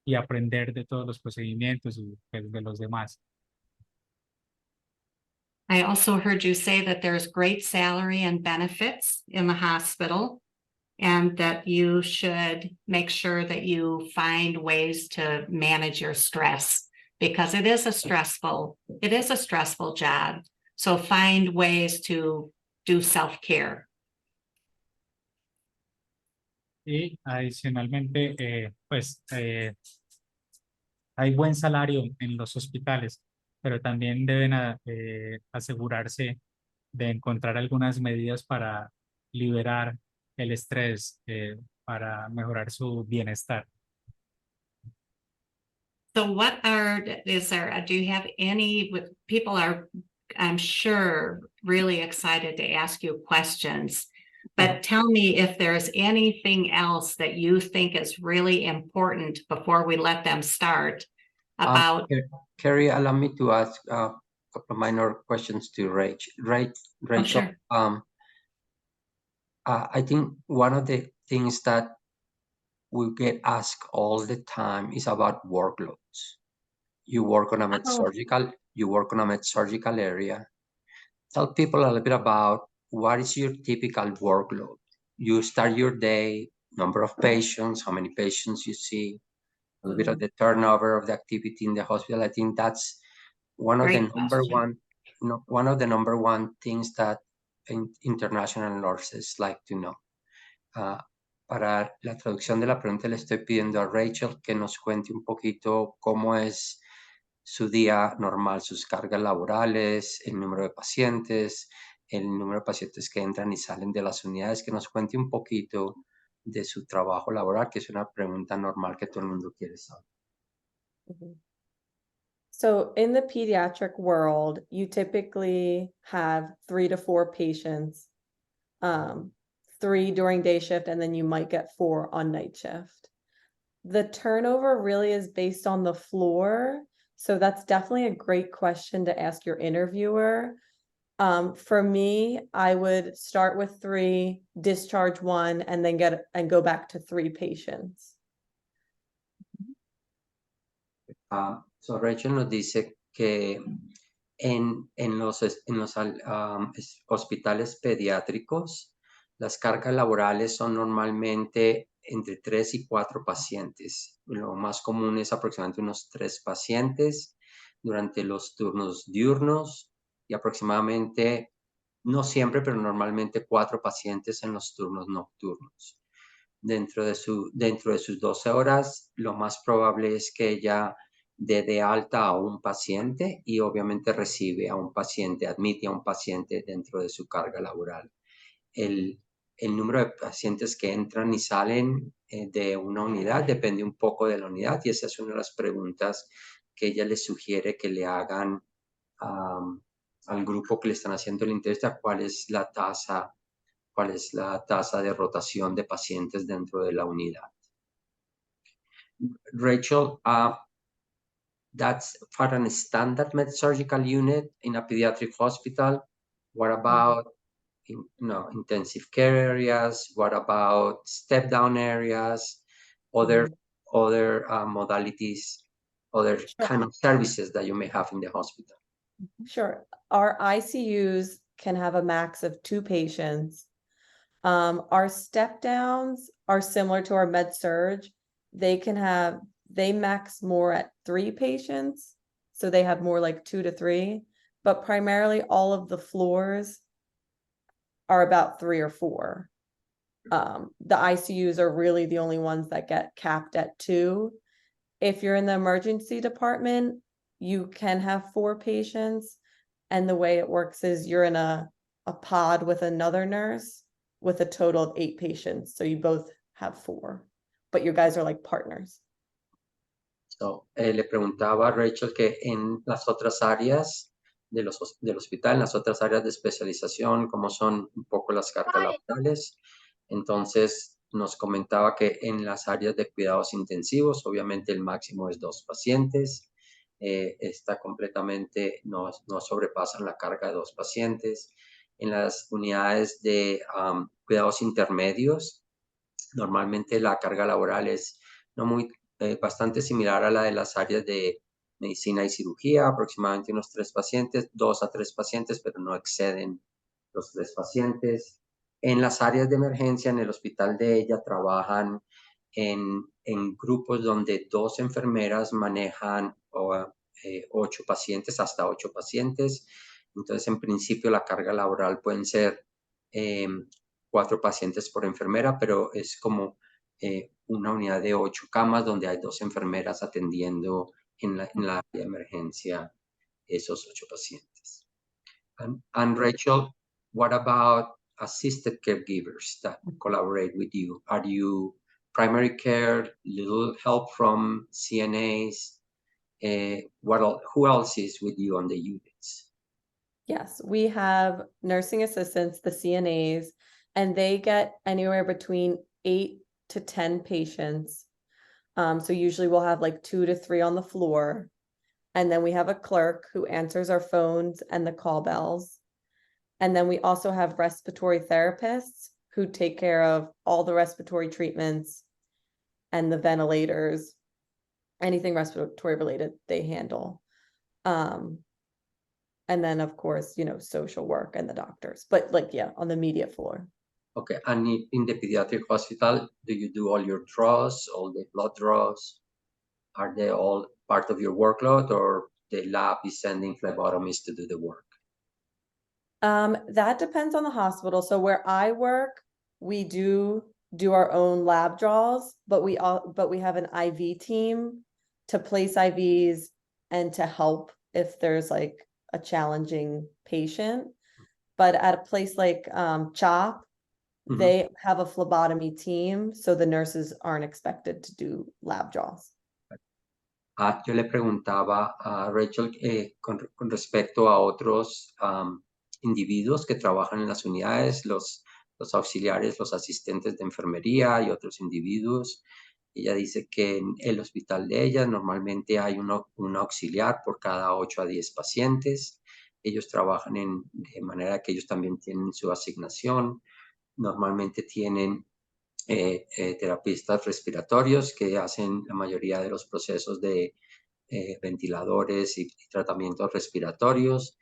y aprender de todos los procedimientos y de los demás. I also heard you say that there's great salary and benefits in the hospital, and that you should make sure that you find ways to manage your stress, because it is a stressful job. So find ways to do self-care. Y adicionalmente, hay buen salario en los hospitales, pero también deben asegurarse de encontrar algunas medidas para liberar el estrés, para mejorar su bienestar. So what do you have any, people are, I'm sure, really excited to ask you questions, but tell me if there's anything else that you think is really important before we let them start about. Carrie, allow me to ask a couple of minor questions to Rachel. Oh, sure. I think one of the things that we get asked all the time is about workloads. You work on a med-surgical area. Tell people a little bit about what is your typical workload. You start your day, number of patients, how many patients you see, a little bit of the turnover of the activity in the hospital. I think that's one of the number one things that international nurses like to know. Para la traducción de la pregunta le estoy pidiendo a Rachel que nos cuente un poquito cómo es su día normal, sus cargas laborales, el número de pacientes, el número de pacientes que entran y salen de las unidades, que nos cuente un poquito de su trabajo laboral, que es una pregunta normal que todo el mundo quiere saber. So in the pediatric world, you typically have 3 to 4 patients, 3 during day shift, and then you might get 4 on night shift. The turnover really is based on the floor. So that's definitely a great question to ask your interviewer. For me, I would start with 3, discharge 1, and then go back to 3 patients. So Rachel nos dice que en los hospitales pediátricos, las cargas laborales son normalmente entre 3 y 4 pacientes. Lo más común es aproximadamente unos 3 pacientes durante los turnos diurnos y aproximadamente, no siempre, pero normalmente 4 pacientes en los turnos nocturnos. Dentro de sus 12 horas, lo más probable es que ella dé de alta a un paciente y obviamente recibe a un paciente, admite a un paciente dentro de su carga laboral. El número de pacientes que entran y salen de una unidad depende un poco de la unidad y esa es una de las preguntas que ella les sugiere que le hagan al grupo que le están haciendo la entrevista, cuál es la tasa de rotación de pacientes dentro de la unidad. Rachel, that's for a standard med-surgical unit in a pediatric hospital. What about intensive care areas? What about step-down areas? Other modalities, other kind of services that you may have in the hospital? Sure. Our ICUs can have a max of 2 patients. Our step-downs are similar to our med-surg. They max more at 3 patients, so they have more like 2 to 3, but primarily all of the floors are about 3 or 4. The ICUs are really the only ones that get capped at 2. If you're in the emergency department, you can have 4 patients, and the way it works is you're in a pod with another nurse with a total of 8 patients, so you both have 4, but you guys are like partners. So, le preguntaba a Rachel que en las otras áreas del hospital, en las otras áreas de especialización, cómo son un poco las cargas laborales. Entonces, nos comentaba que en las áreas de cuidados intensivos, obviamente el máximo es 2 pacientes. Está completamente, no sobrepasan la carga de 2 pacientes. En las unidades de cuidados intermedios, normalmente la carga laboral es bastante similar a la de las áreas de medicina y cirugía, aproximadamente unos 3 pacientes, 2 a 3 pacientes, pero no exceden los 3 pacientes. En las áreas de emergencia, en el hospital de ella, trabajan en grupos donde 2 enfermeras manejan 8 pacientes, hasta 8 pacientes. Entonces, en principio, la carga laboral pueden ser 4 pacientes por enfermera, pero es como una unidad de 8 camas donde hay 2 enfermeras atendiendo en la área de emergencia esos 8 pacientes. And Rachel, what about assisted caregivers that collaborate with you? Are you primary care, little help from CNAs? Who else is with you on the units? Yes, we have nursing assistants, the CNAs, and they get anywhere between 8 to 10 patients. So usually we'll have like 2 to 3 on the floor. And then we have a clerk who answers our phones and the call bells. And then we also have respiratory therapists who take care of all the respiratory treatments and the ventilators. Anything respiratory related, they handle. And then, of course, social work and the doctors, but on the immediate floor. Okay, and in the pediatric hospital, do you do all your draws, all the blood draws? Are they all part of your workload, or the lab is sending phlebotomists to do the work? That depends on the hospital. So where I work, we do our own lab draws, but we have an IV team to place IVs and to help if there's like a challenging patient. But at a place like CHOP, they have a phlebotomy team, so the nurses aren't expected to do lab draws. Yo le preguntaba a Rachel con respecto a otros individuos que trabajan en las unidades, los auxiliares, los asistentes de enfermería y otros individuos. Ella dice que en el hospital de ella normalmente hay un auxiliar por cada 8 a 10 pacientes. Ellos trabajan de manera que ellos también tienen su asignación. Normalmente tienen terapistas respiratorios que hacen la mayoría de los procesos de ventiladores y tratamientos respiratorios.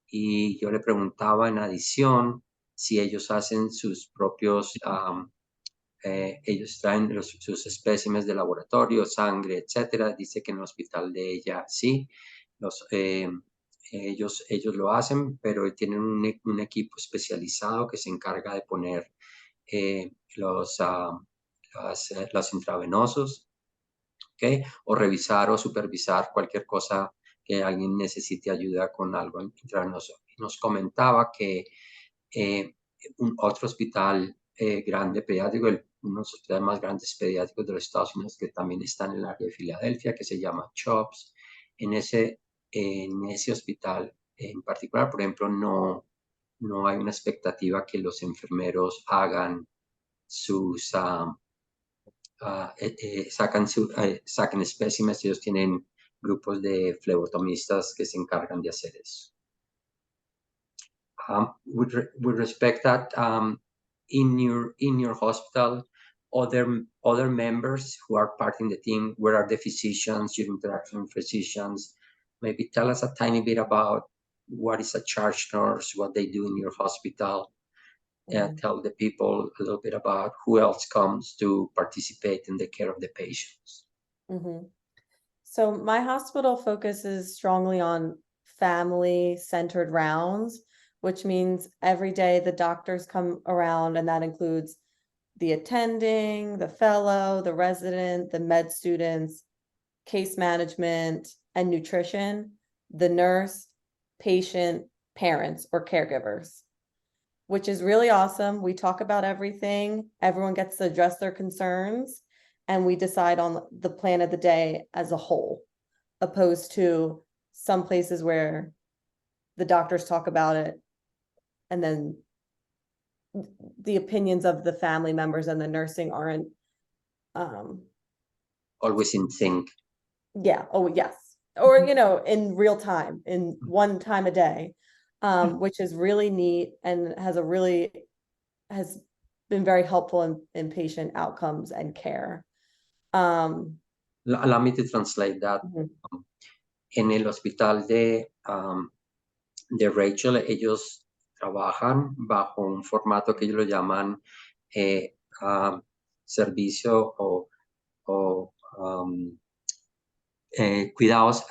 Y yo le preguntaba en adición si ellos hacen sus propios, ellos traen sus espécimes de laboratorio, sangre, etcétera. Dice que en el hospital de ella sí, ellos lo hacen, pero tienen un equipo especializado que se encarga de poner los intravenosos, ¿okay? O revisar o supervisar cualquier cosa que alguien necesite ayuda con algo intravenoso. Nos comentaba que otro hospital grande pediátrico, uno de los hospitales más grandes pediátricos de los Estados Unidos, que también está en el área de Filadelfia, que se llama CHOPS, en ese hospital en particular, por ejemplo, no hay una expectativa que los enfermeros hagan sus saquen espécimes. Ellos tienen grupos de flebotomistas que se encargan de hacer eso. With respect that in your hospital, other members who are part in the team, where are the physicians, your interaction with physicians? Maybe tell us a tiny bit about what is a charge nurse, what they do in your hospital. Tell the people a little bit about who else comes to participate in the care of the patients. So my hospital focuses strongly on family-centered rounds, which means every day the doctors come around, and that includes the attending, the fellow, the resident, the med students, case management, and nutrition, the nurse, patient, parents, or caregivers, which is really awesome. We talk about everything. Everyone gets to address their concerns, and we decide on the plan of the day as a whole, opposed to some places where the doctors talk about it and then the opinions of the family members and the nursing aren't always in sync. Yeah. Oh, yes. Or, in real time, in one time a day, which is really neat and has been very helpful in patient outcomes and care. Allow me to translate that. En el hospital de Rachel, ellos trabajan bajo un formato que ellos lo llaman servicio o cuidados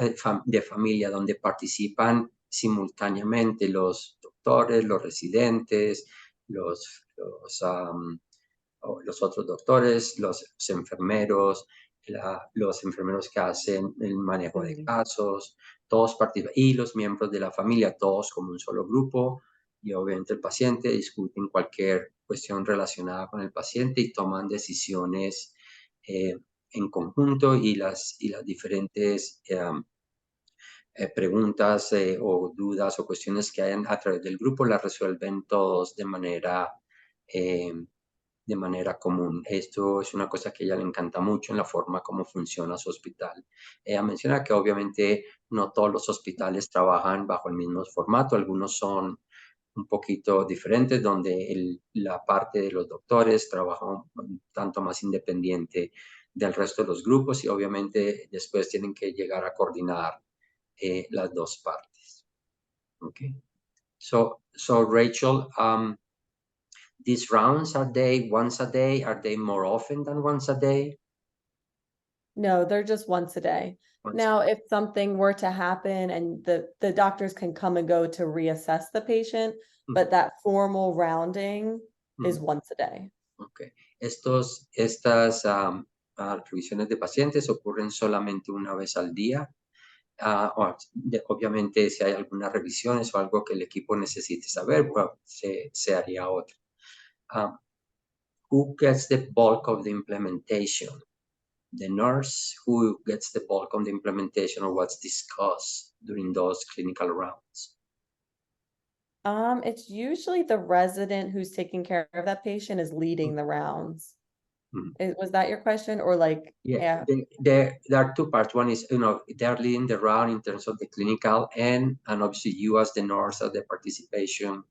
de familia, donde participan simultáneamente los doctores, los residentes, los otros doctores, los enfermeros, los enfermeros que hacen el manejo de casos, todos participan, y los miembros de la familia, todos como un solo grupo, y obviamente el paciente, discuten cualquier cuestión relacionada con el paciente y toman decisiones en conjunto, y las diferentes preguntas o dudas o cuestiones que hayan a través del grupo las resuelven todos de manera común. Esto es una cosa que a ella le encanta mucho en la forma como funciona su hospital. Ella menciona que obviamente no todos los hospitales trabajan bajo el mismo formato, algunos son un poquito diferentes, donde la parte de los doctores trabaja un tanto más independiente del resto de los grupos, y obviamente después tienen que llegar a coordinar las dos partes. Okay. So Rachel, these rounds, are they once a day? Are they more often than once a day? No, they're just once a day. Now, if something were to happen and the doctors can come and go to reassess the patient, but that formal rounding is once a day. Okay. Estas revisiones de pacientes ocurren solamente una vez al día. Obviamente, si hay algunas revisiones o algo que el equipo necesite saber, bueno, se haría otra. Who gets the bulk of the implementation? The nurse? Who gets the bulk of the implementation of what's discussed during those clinical rounds? It's usually the resident who's taking care of that patient is leading the rounds. Was that your question, or like? Yeah. There are two parts. One is, they're leading the round in terms of the clinical, and obviously you as the nurse, as the participation,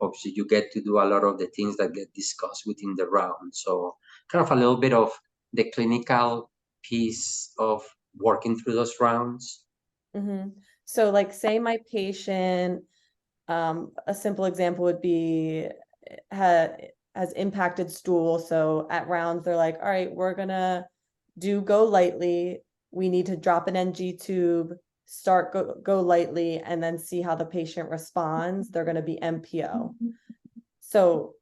obviously you get to do a lot of the things that get discussed within the round. So kind of a little bit of the clinical piece of working through those rounds. So like, say my patient, a simple example would be has impacted stool. So at rounds, they're like, all right, we're gonna go lightly. We need to drop an NG tube, start go lightly, and then see how the patient responds. They're gonna be MPO. So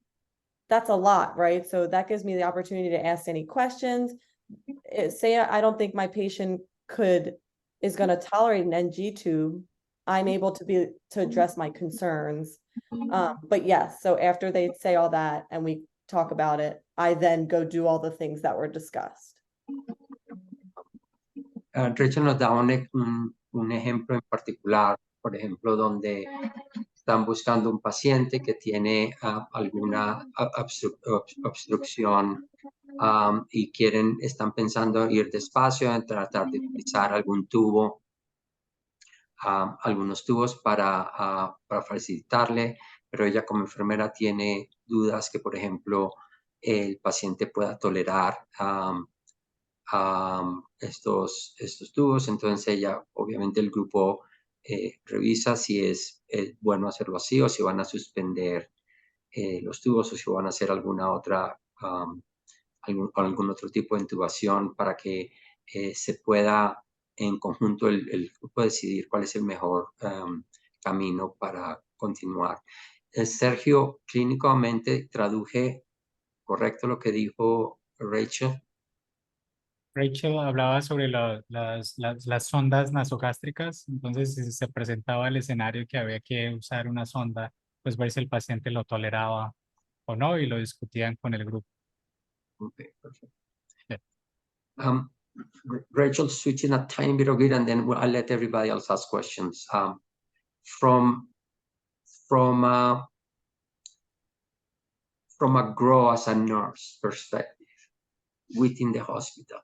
that's a lot, right? So that gives me the opportunity to ask any questions. Say I don't think my patient is gonna tolerate an NG tube. I'm able to address my concerns. But yes, so after they say all that and we talk about it, I then go do all the things that were discussed. Rachel nos da un ejemplo en particular, por ejemplo, donde están buscando un paciente que tiene alguna obstrucción y están pensando ir despacio en tratar de utilizar algún tubo, algunos tubos para facilitarle, pero ella como enfermera tiene dudas que, por ejemplo, el paciente pueda tolerar estos tubos. Entonces ella, obviamente el grupo revisa si es bueno hacerlo así, o si van a suspender los tubos, o si van a hacer alguna otra algún otro tipo de intubación, para que se pueda en conjunto el grupo decidir cuál es el mejor camino para continuar. Sergio, clínicamente traduje correcto lo que dijo Rachel. Rachel hablaba sobre las sondas nasogástricas. Entonces, si se presentaba el escenario que había que usar una sonda, pues ver si el paciente lo toleraba o no, y lo discutían con el grupo. Okay, perfect. Yeah. Rachel, switching a tiny bit of it, and then I'll let everybody else ask questions. From a grow as a nurse perspective within the hospital,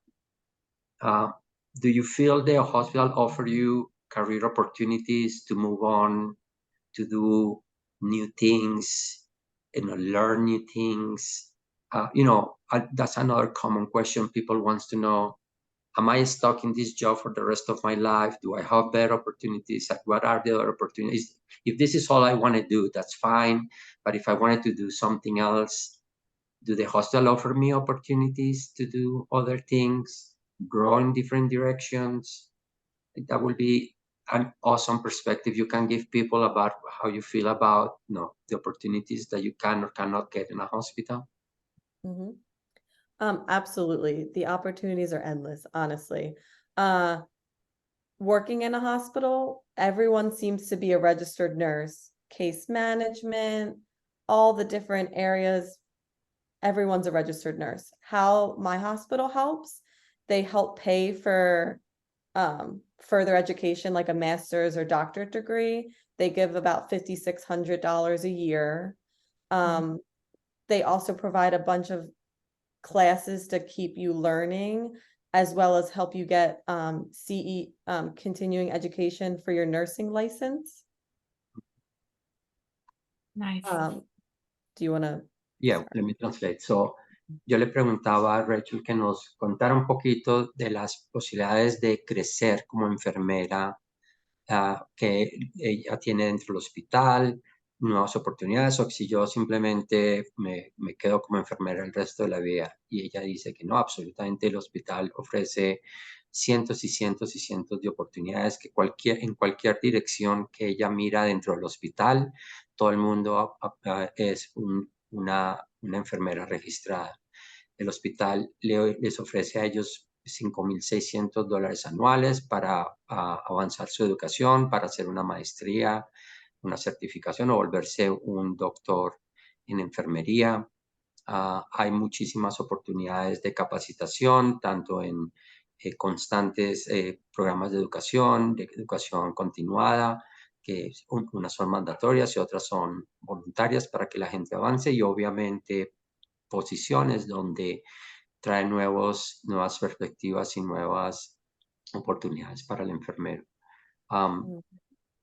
do you feel the hospital offer you career opportunities to move on, to do new things, learn new things? That's another common question people wants to know. Am I stuck in this job for the rest of my life? Do I have better opportunities? What are the other opportunities? If this is all I want to do, that's fine. But if I wanted to do something else, do the hospital offer me opportunities to do other things, grow in different directions? That will be an awesome perspective you can give people about how you feel about, the opportunities that you can or cannot get in a hospital? Mhm. Absolutely. The opportunities are endless, honestly. Working in a hospital, everyone seems to be a registered nurse, case management, all the different areas. Everyone's a registered nurse. How my hospital helps, they help pay for further education, like a master's or doctorate degree. They give about $5,600 a year. They also provide a bunch of classes to keep you learning, as well as help you get CE continuing education for your nursing license. Nice. Do you want to? Yeah, let me translate. So, yo le preguntaba a Rachel que nos contara un poquito de las posibilidades de crecer como enfermera que ella tiene dentro del hospital, nuevas oportunidades, o si yo simplemente me quedo como enfermera el resto de la vida. Y ella dice que no, absolutamente el hospital ofrece cientos y cientos y cientos de oportunidades que en cualquier dirección que ella mira dentro del hospital, todo el mundo es una enfermera registrada. El hospital les ofrece a ellos $5,600 anuales para avanzar su educación, para hacer una maestría, una certificación o volverse un doctor en enfermería. Hay muchísimas oportunidades de capacitación, tanto en constantes programas de educación continuada, que unas son mandatorias y otras son voluntarias para que la gente avance, y obviamente posiciones donde trae nuevas perspectivas y nuevas oportunidades para el enfermero.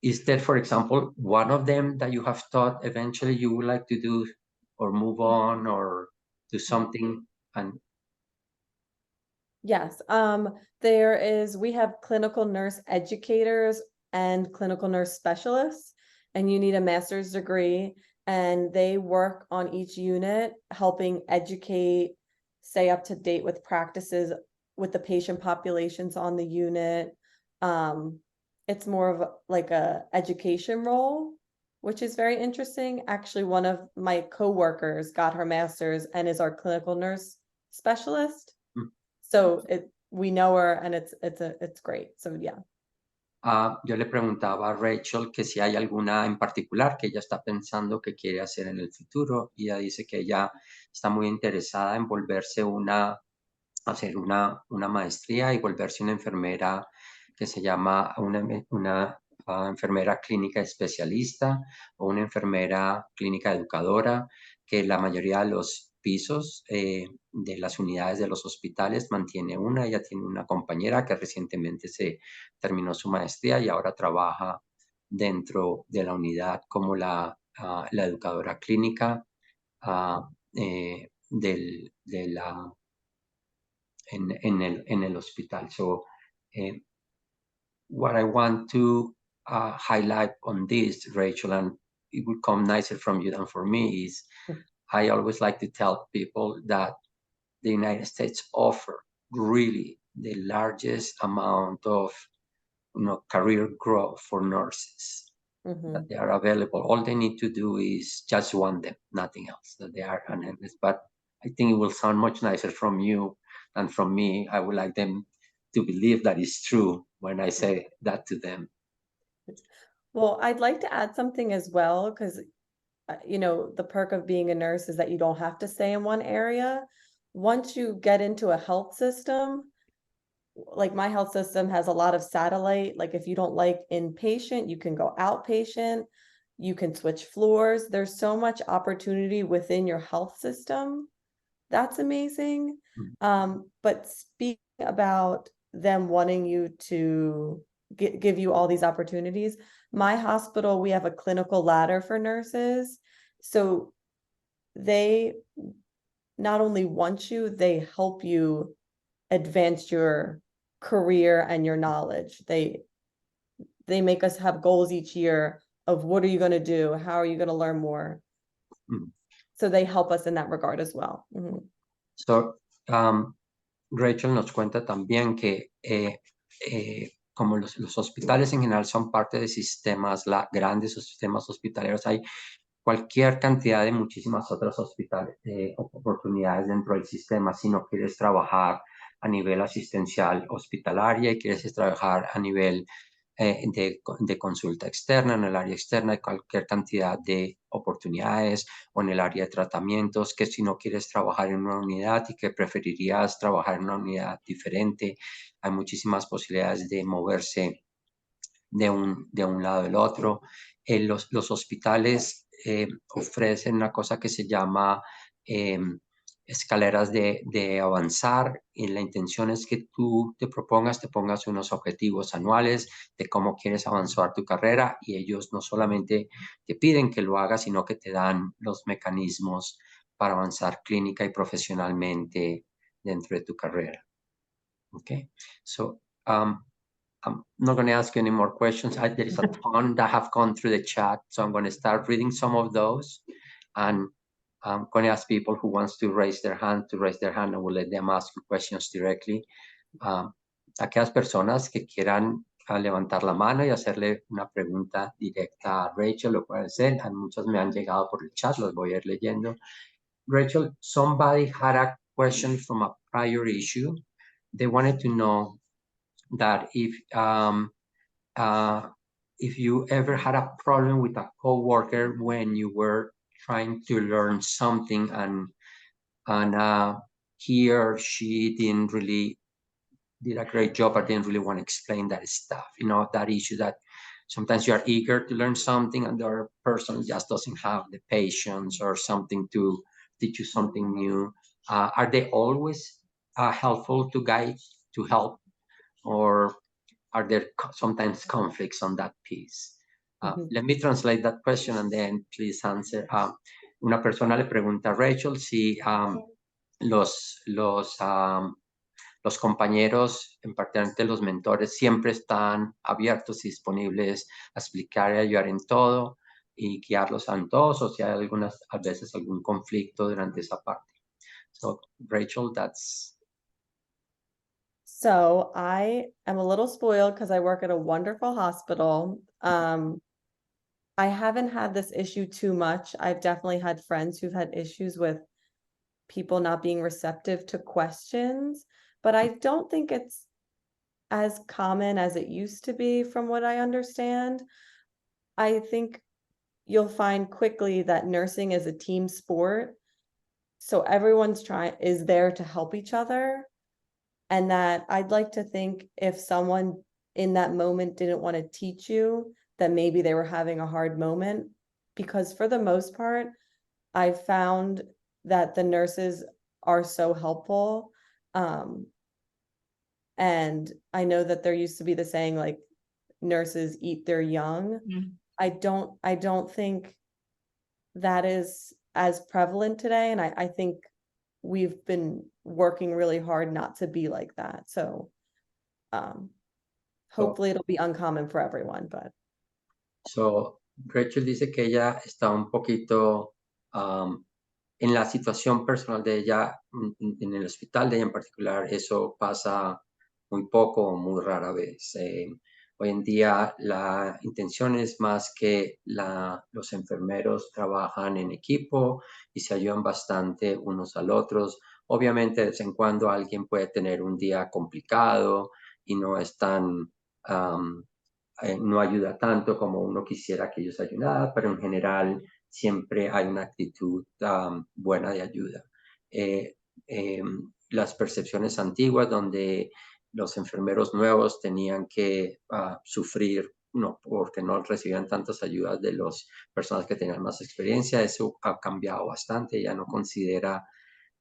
Is there, for example, one of them that you have thought eventually you would like to do or move on or do something? And Yes, we have clinical nurse educators and clinical nurse specialists, and you need a master's degree, and they work on each unit, helping educate, stay up to date with practices with the patient populations on the unit. It's more of like a education role, which is very interesting. Actually, one of my coworkers got her master's and is our clinical nurse specialist. So we know her, and it's great. So yeah. yo le preguntaba a Rachel que si hay alguna en particular que ella está pensando que quiere hacer en el futuro, y ella dice que ella está muy interesada en hacer una maestría y volverse una enfermera que se llama una enfermera clínica especialista o una enfermera clínica educadora, que la mayoría de los pisos de las unidades de los hospitales mantiene una. Ella tiene una compañera que recientemente se terminó su maestría y ahora trabaja dentro de la unidad como la educadora clínica en el hospital. So, what I want to highlight on this, Rachel, and it would come nicer from you than for me, is I always like to tell people that the United States offer really the largest amount of career growth for nurses that they are available. All they need to do is just want them, nothing else, that they are unendless. But I think it will sound much nicer from you than from me. I would like them to believe that it's true when I say that to them. Well, I'd like to add something as well, because the perk of being a nurse is that you don't have to stay in one area. Once you get into a health system, like my health system has a lot of satellite. Like if you don't like inpatient, you can go outpatient, you can switch floors. There's so much opportunity within your health system. That's amazing. But speaking about them wanting you to give you all these opportunities, my hospital, we have a clinical ladder for nurses. So they not only want you, they help you advance your career and your knowledge. They make us have goals each year of what are you going to do? How are you going to learn more? So they help us in that regard as well. So, Rachel nos cuenta también que como los hospitales en general son parte de sistemas, grandes sistemas hospitaleros, hay cualquier cantidad de muchísimas otras oportunidades dentro del sistema. Si no quieres trabajar a nivel asistencial hospitalaria y quieres trabajar a nivel de consulta externa, en el área externa, hay cualquier cantidad de oportunidades, o en el área de tratamientos, que si no quieres trabajar en una unidad y que preferirías trabajar en una unidad diferente, hay muchísimas posibilidades de moverse de un lado al otro. Los hospitales ofrecen una cosa que se llama escaleras de avanzar, y la intención es que tú te pongas unos objetivos anuales de cómo quieres avanzar tu carrera, y ellos no solamente te piden que lo hagas, sino que te dan los mecanismos para avanzar clínica y profesionalmente dentro de tu carrera. Okay, so I'm not going to ask you any more questions. There is a ton that have gone through the chat, so I'm going to start reading some of those, and I'm going to ask people who wants to raise their hand and we'll let them ask you questions directly. Aquellas personas que quieran levantar la mano y hacerle una pregunta directa a Rachel lo pueden hacer. Muchas me han llegado por el chat, los voy a ir leyendo. Rachel, somebody had a question from a prior issue. They wanted to know that if you ever had a problem with a coworker when you were trying to learn something, and he or she didn't really did a great job, or didn't really want to explain that stuff, that issue that sometimes you are eager to learn something and the other person just doesn't have the patience or something to teach you something new. Are they always helpful to guide, to help, or are there sometimes conflicts on that piece? Let me translate that question and then please answer. Una persona le pregunta a Rachel si los compañeros, en particular los mentores, siempre están abiertos y disponibles a explicar y ayudar en todo y guiarlos en todos, o si hay a veces algún conflicto durante esa parte. So, Rachel, that's... So I am a little spoiled because I work at a wonderful hospital. I haven't had this issue too much. I've definitely had friends who've had issues with people not being receptive to questions, but I don't think it's as common as it used to be from what I understand. I think you'll find quickly that nursing is a team sport. So everyone's is there to help each other. And that I'd like to think if someone in that moment didn't want to teach you, that maybe they were having a hard moment, because for the most part, I've found that the nurses are so helpful. And I know that there used to be the saying, like, nurses eat their young. Mhm. I don't think that is as prevalent today. And I think we've been working really hard not to be like that. So hopefully it'll be uncommon for everyone, but. So, Rachel dice que ella está un poquito en la situación personal de ella, en el hospital de ella en particular, eso pasa muy poco o muy rara vez. Hoy en día la intención es más que los enfermeros trabajan en equipo y se ayudan bastante unos al otros. Obviamente, de vez en cuando alguien puede tener un día complicado y no es tan... no ayuda tanto como uno quisiera que ellos ayudaran, pero en general siempre hay una actitud buena de ayuda. Las percepciones antiguas donde los enfermeros nuevos tenían que sufrir porque no recibían tantas ayudas de las personas que tenían más experiencia, eso ha cambiado bastante. Ya no considera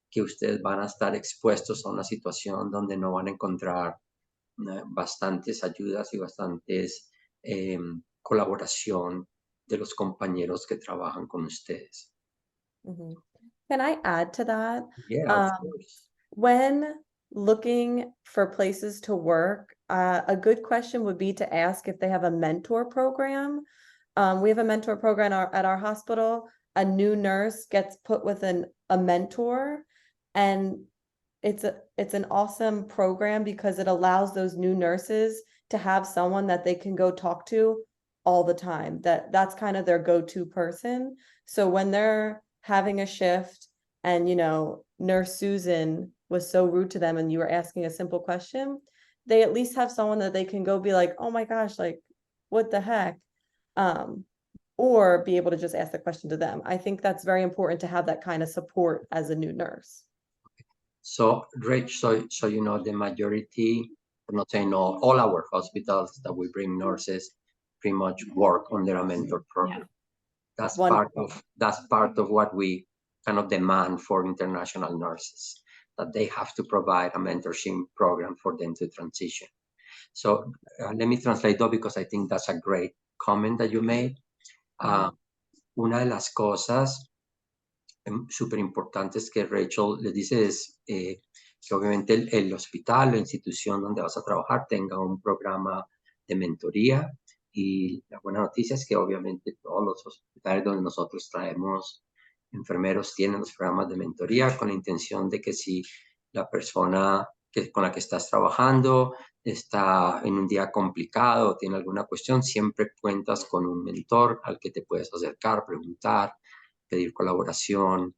que ustedes van a estar expuestos a una situación donde no van a encontrar bastantes ayudas y bastantes colaboración de los compañeros que trabajan con ustedes. Mm-hmm. Can I add to that? Yeah, of course. When looking for places to work, a good question would be to ask if they have a mentor program. We have a mentor program at our hospital. A new nurse gets put with a mentor, and it's an awesome program because it allows those new nurses to have someone that they can go talk to all the time. That's kind of their go-to person. So when they're having a shift and, you know, Nurse Susan was so rude to them and you were asking a simple question, they at least have someone that they can go be like, oh my gosh, like, what the heck? Or be able to just ask the question to them. I think that's very important to have that kind of support as a new nurse. So, Rich, so you know, the majority, I'm not saying all our hospitals that we bring nurses pretty much work under a mentor program. Yeah. That's part of what we kind of demand for international nurses, that they have to provide a mentorship program for them to transition. So let me translate though, because I think that's a great comment that you made. Una de las cosas súper importantes que Rachel le dice es que obviamente el hospital o institución donde vas a trabajar tenga un programa de mentoría, y la buena noticia es que obviamente todos los hospitales donde nosotros traemos enfermeros tienen los programas de mentoría, con la intención de que si la persona con la que estás trabajando está en un día complicado o tiene alguna cuestión, siempre cuentas con un mentor al que te puedes acercar, preguntar, pedir colaboración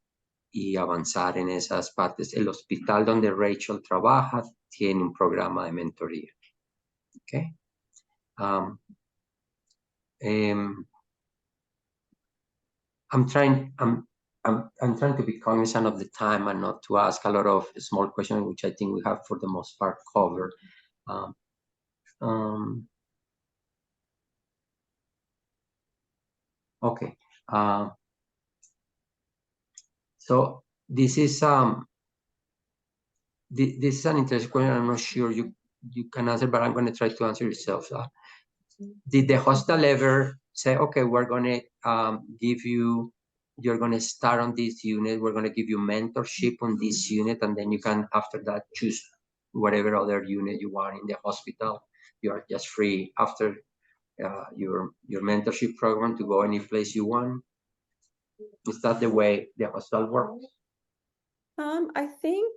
y avanzar en esas partes. El hospital donde Rachel trabaja tiene un programa de mentoría. Okay. I'm trying to be cognizant of the time and not to ask a lot of small questions, which I think we have for the most part covered. Okay. So this is this is an interesting question. I'm not sure you can answer, but I'm going to try to answer yourself. Did the hospital ever say, okay, we're going to give you, you're going to start on this unit, we're going to give you mentorship on this unit, and then you can, after that, choose whatever other unit you want in the hospital. You are just free after your mentorship program to go any place you want? Is that the way the hospital works? I think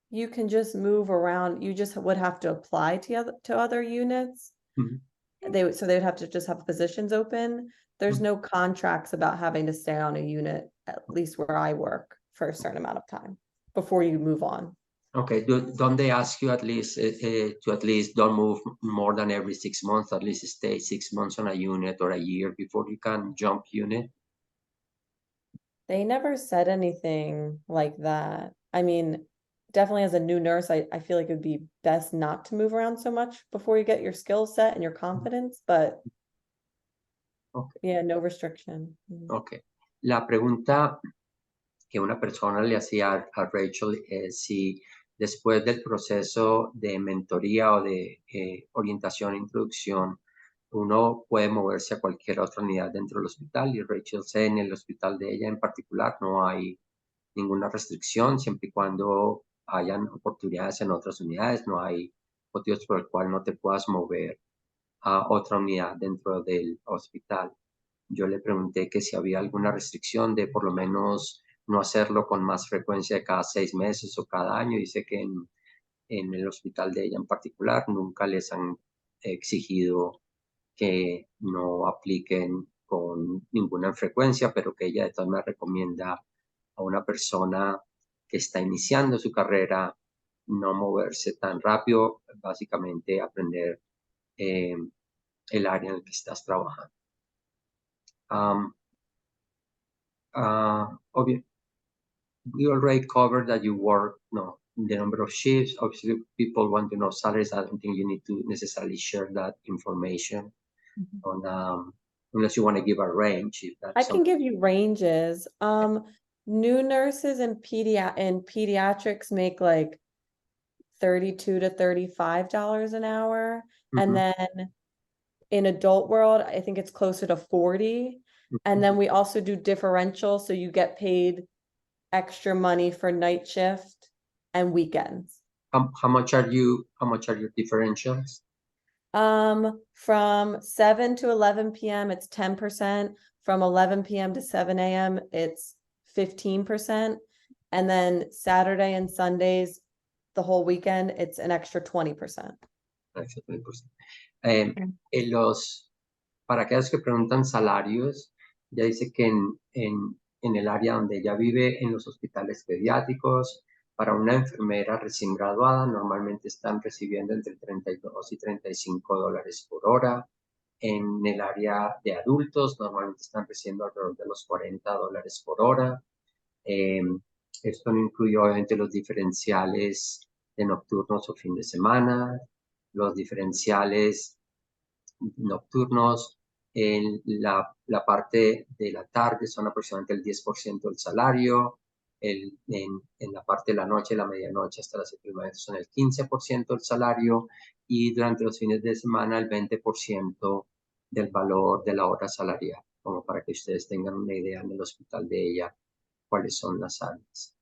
you can just move around. You just would have to apply to other units. Mm-hmm. So they would have to just have positions open. There's no contracts about having to stay on a unit, at least where I work, for a certain amount of time before you move on. Okay, don't they ask you at least to at least don't move more than every 6 months, at least stay 6 months on a unit or a year before you can jump unit? They never said anything like that. I mean, definitely as a new nurse, I feel like it would be best not to move around so much before you get your skill set and your confidence, but okay. Yeah, no restriction. Okay. La pregunta que una persona le hacía a Rachel es si después del proceso de mentoría o de orientación e introducción, uno puede moverse a cualquier otra unidad dentro del hospital, y Rachel sé, en el hospital de ella en particular no hay ninguna restricción, siempre y cuando hayan oportunidades en otras unidades, no hay motivos por el cual no te puedas mover a otra unidad dentro del hospital. Yo le pregunté que si había alguna restricción de por lo menos no hacerlo con más frecuencia de cada 6 meses o cada año. Dice que en el hospital de ella en particular nunca les han exigido que no apliquen con ninguna frecuencia, pero que ella de todas maneras recomienda a una persona que está iniciando su carrera no moverse tan rápido, básicamente aprender el área en el que estás trabajando. We already covered that you work, the number of shifts. Obviously, people want to know salaries. I don't think you need to necessarily share that information on unless you want to give a range. I can give you ranges. New nurses in pediatrics make like $32 to $35 an hour. And then in adult world, I think it's closer to 40. And then we also do differential, so you get paid extra money for night shift and weekends. How much are your differentials? From 7 to 11 p.m. it's 10%. From 11 p.m. to 7 a.m. it's 15%. And then Saturday and Sundays, the whole weekend, it's an extra 20%. Extra 20%. Para aquellos que preguntan salarios, ya dice que en el área donde ella vive, en los hospitales pediátricos, para una enfermera recién graduada, normalmente están recibiendo entre 32 y 35 dólares por hora. En el área de adultos, normalmente están recibiendo alrededor de los 40 dólares por hora. Esto no incluye obviamente los diferenciales de nocturnos o fin de semana, los diferenciales nocturnos en la parte de la tarde son aproximadamente el 10% del salario, en la parte de la noche, la medianoche hasta las 7:30 son el 15% del salario y durante los fines de semana el 20% del valor de la hora salarial, como para que ustedes tengan una idea en el hospital de ella cuáles son las áreas.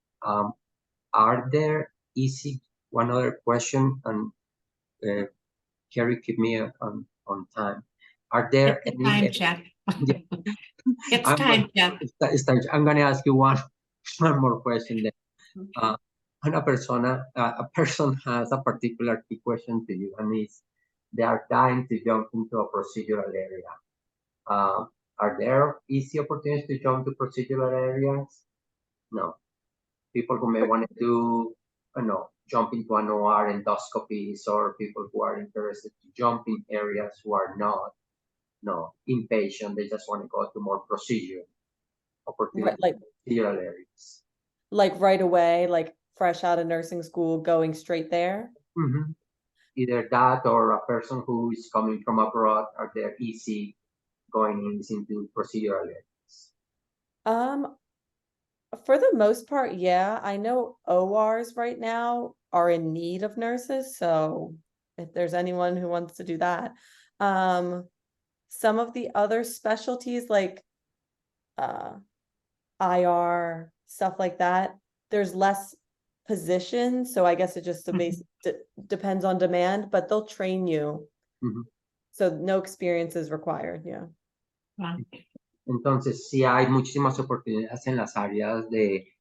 Are there one other question, and Carrie, keep me on time. Are there It's any? time, Jeff. Yeah. It's time, Jeff. I'm going to ask you one more question. Then. A person has a particular key question to you, and they are dying to jump into a procedural area. Are there easy opportunities to jump to procedural areas? No. People who may want to do, jump into an OR endoscopies, or people who are interested to jump in areas who are not, inpatient, they just want to go to more procedure opportunities, Like procedural areas. Like right away, like fresh out of nursing school, going straight there? Mm-hmm. Either that or a person who is coming from abroad, are they easy going into procedural areas? For the most part, yeah. I know ORs right now are in need of nurses, so if there's anyone who wants to do that. Some of the other specialties like IR, stuff like that, there's less positions, so I guess it just depends on demand, but they'll train you. Mm-hmm. So no experience is required, yeah. Wow. Entonces, sí hay muchísimas oportunidades en las áreas de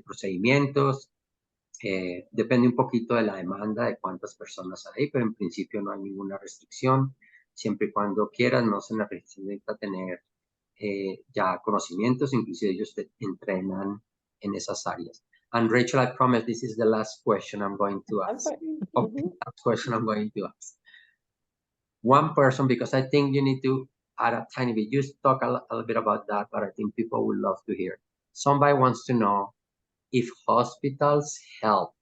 procedimientos. Depende un poquito de la demanda, de cuántas personas hay, pero en principio no hay ninguna restricción. Siempre y cuando quieran, no se necesita tener ya conocimientos, inclusive ellos te entrenan en esas áreas. And Rachel, I promise this is the last question I'm going to ask. Last question I'm going to ask. One person, because I think you need to add a tiny bit. You talk a little bit about that, but I think people would love to hear. Somebody wants to know if hospitals help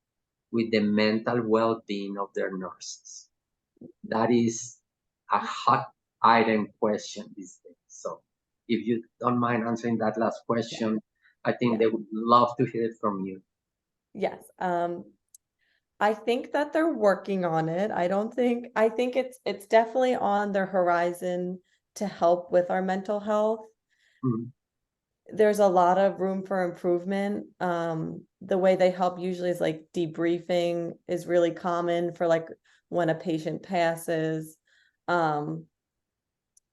with the mental well-being of their nurses. That is a hot item question these days. So if you don't mind answering that last question, I think they would love to hear it from you. Yes. I think that they're working on it. I think it's definitely on their horizon to help with our mental health. Mm-hmm. There's a lot of room for improvement. The way they help usually is like debriefing is really common for like when a patient passes. But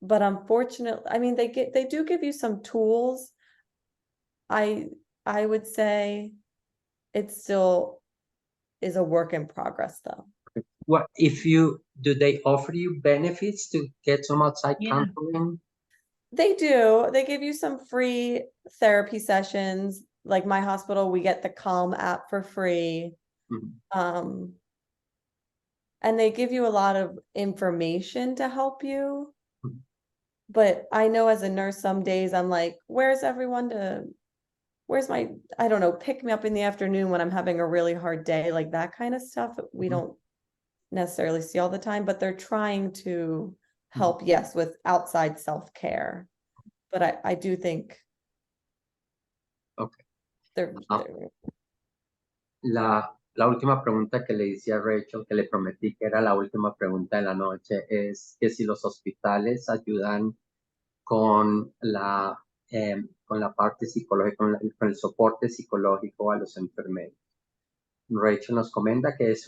unfortunately, I mean, they do give you some tools. I would say it's still is a work in progress though. What do they offer you benefits to get some outside counseling? They do. They give you some free therapy sessions. Like my hospital, we get the Calm app for free. Mm-hmm. And they give you a lot of information to help you. Mm-hmm. But I know as a nurse, some days I'm like, where's my, I don't know, pick me up in the afternoon when I'm having a really hard day, like that kind of stuff. We don't necessarily see all the time, but they're trying to help, yes, with outside self-care. But I do think La última pregunta que le hice a Rachel, que le prometí que era la última pregunta de la noche, es que si los hospitales ayudan con la parte psicológica, con el soporte psicológico a los enfermeros. Rachel nos comenta que es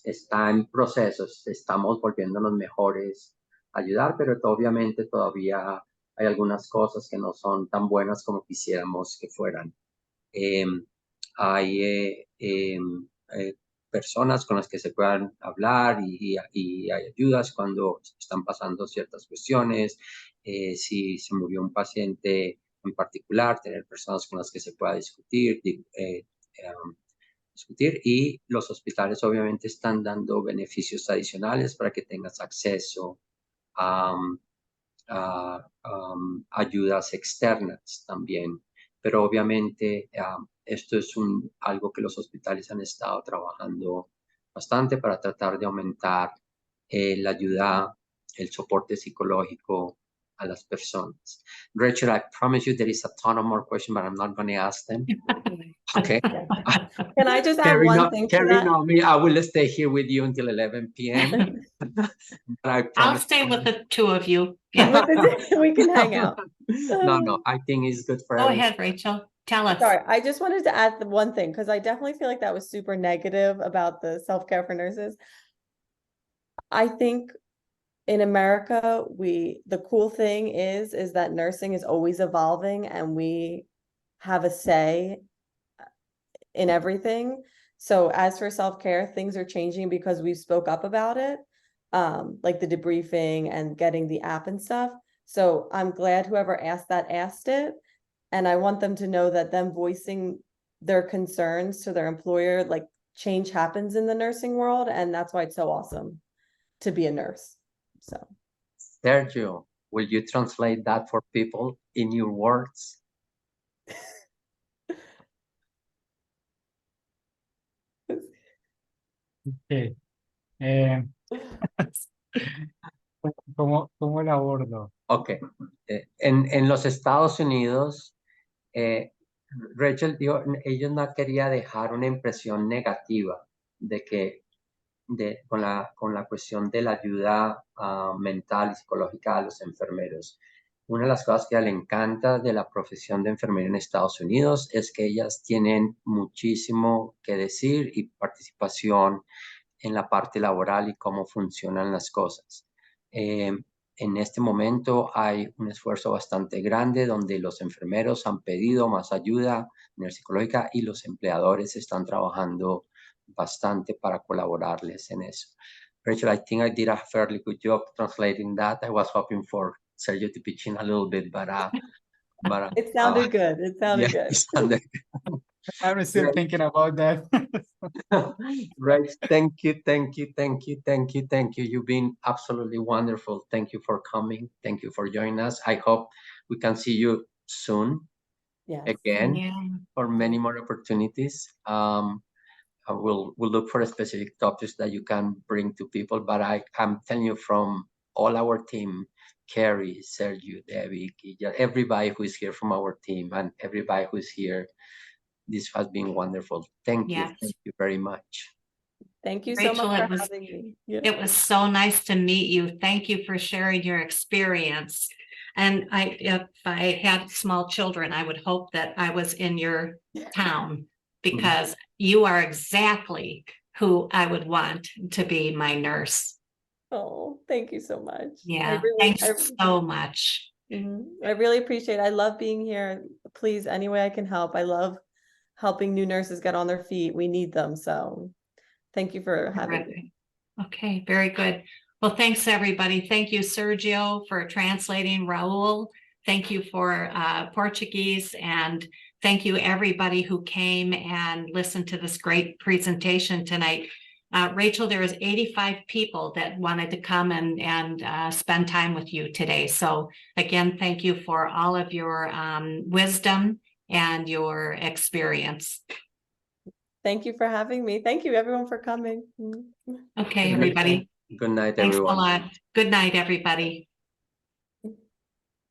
está en procesos, estamos volviéndonos mejores a ayudar, pero obviamente todavía hay algunas cosas que no son tan buenas como quisiéramos que fueran. Hay personas con las que se puedan hablar y hay ayudas cuando están pasando ciertas cuestiones. Si se murió un paciente en particular, tener personas con las que se pueda discutir, y los hospitales obviamente están dando beneficios adicionales para que tengas acceso a ayudas externas también. Pero obviamente esto es algo que los hospitales han estado trabajando bastante para tratar de aumentar la ayuda, el soporte psicológico a las personas. Rachel, I promise you there is a ton of more questions, but I'm not going to ask them. Okay. Can I just add one thing to that? I will stay here with you until 11 p.m. I'll stay with the two of you. Yeah. We can hang out. No, I think it's good for Go everyone. ahead, Rachel. Tell us. Sorry, I just wanted to add the one thing because I definitely feel like that was super negative about the self-care for nurses. I think in America, the cool thing is that nursing is always evolving and we have a say in everything. So as for self-care, things are changing because we spoke up about it, like the debriefing and getting the app and stuff. So I'm glad whoever asked it. And I want them to know that them voicing their concerns to their employer, like change happens in the nursing world. And that's why it's so awesome to be a nurse. So. Sergio, will you translate that for people in your words? Okay. ¿Cómo lo abordo? Ok. En los Estados Unidos, Rachel dijo, ella no quería dejar una impresión negativa de que con la cuestión de la ayuda mental y psicológica a los enfermeros. Una de las cosas que a ella le encanta de la profesión de enfermera en Estados Unidos es que ellas tienen muchísimo que decir y participación en la parte laboral y cómo funcionan las cosas. En este momento hay un esfuerzo bastante grande donde los enfermeros han pedido más ayuda psicológica y los empleadores están trabajando bastante para colaborarles en eso. Rachel, I think I did a fairly good job translating that. I was hoping for Sergio to pitch in a little bit, but it sounded good. It sounded good. It sounded good. I'm still thinking about that. Right. Thank you. You've been absolutely wonderful. Thank you for coming. Thank you for joining us. I hope we can see you soon. Yes. Again, for many more opportunities. We'll look for specific topics that you can bring to people, but I'm telling you from all our team, Carrie, Sergio, Debbie, everybody who is here from our team and everybody who's here, this has been wonderful. Thank you. Thank you very much. Thank you Rachel, so much for having me. Yeah. It was so nice to meet you. Thank you for sharing your experience. And if I had small children, I would hope that I was in your town because you are exactly who I would want to be my nurse. Oh, thank you so much. Yeah, thanks so much. I really appreciate it. I love being here. Please, any way I can help. I love helping new nurses get on their feet. We need them. So thank you for having me. Okay, very good. Well, thanks, everybody. Thank you, Sergio, for translating. Raul, thank you for Portuguese. And thank you, everybody who came and listened to this great presentation tonight. Rachel, there was 85 people that wanted to come and spend time with you today. So again, thank you for all of your wisdom and your experience. Thank you for having me. Thank you, everyone, for coming. Okay, everybody. Good night, Thanks everyone. a lot. Good night, everybody.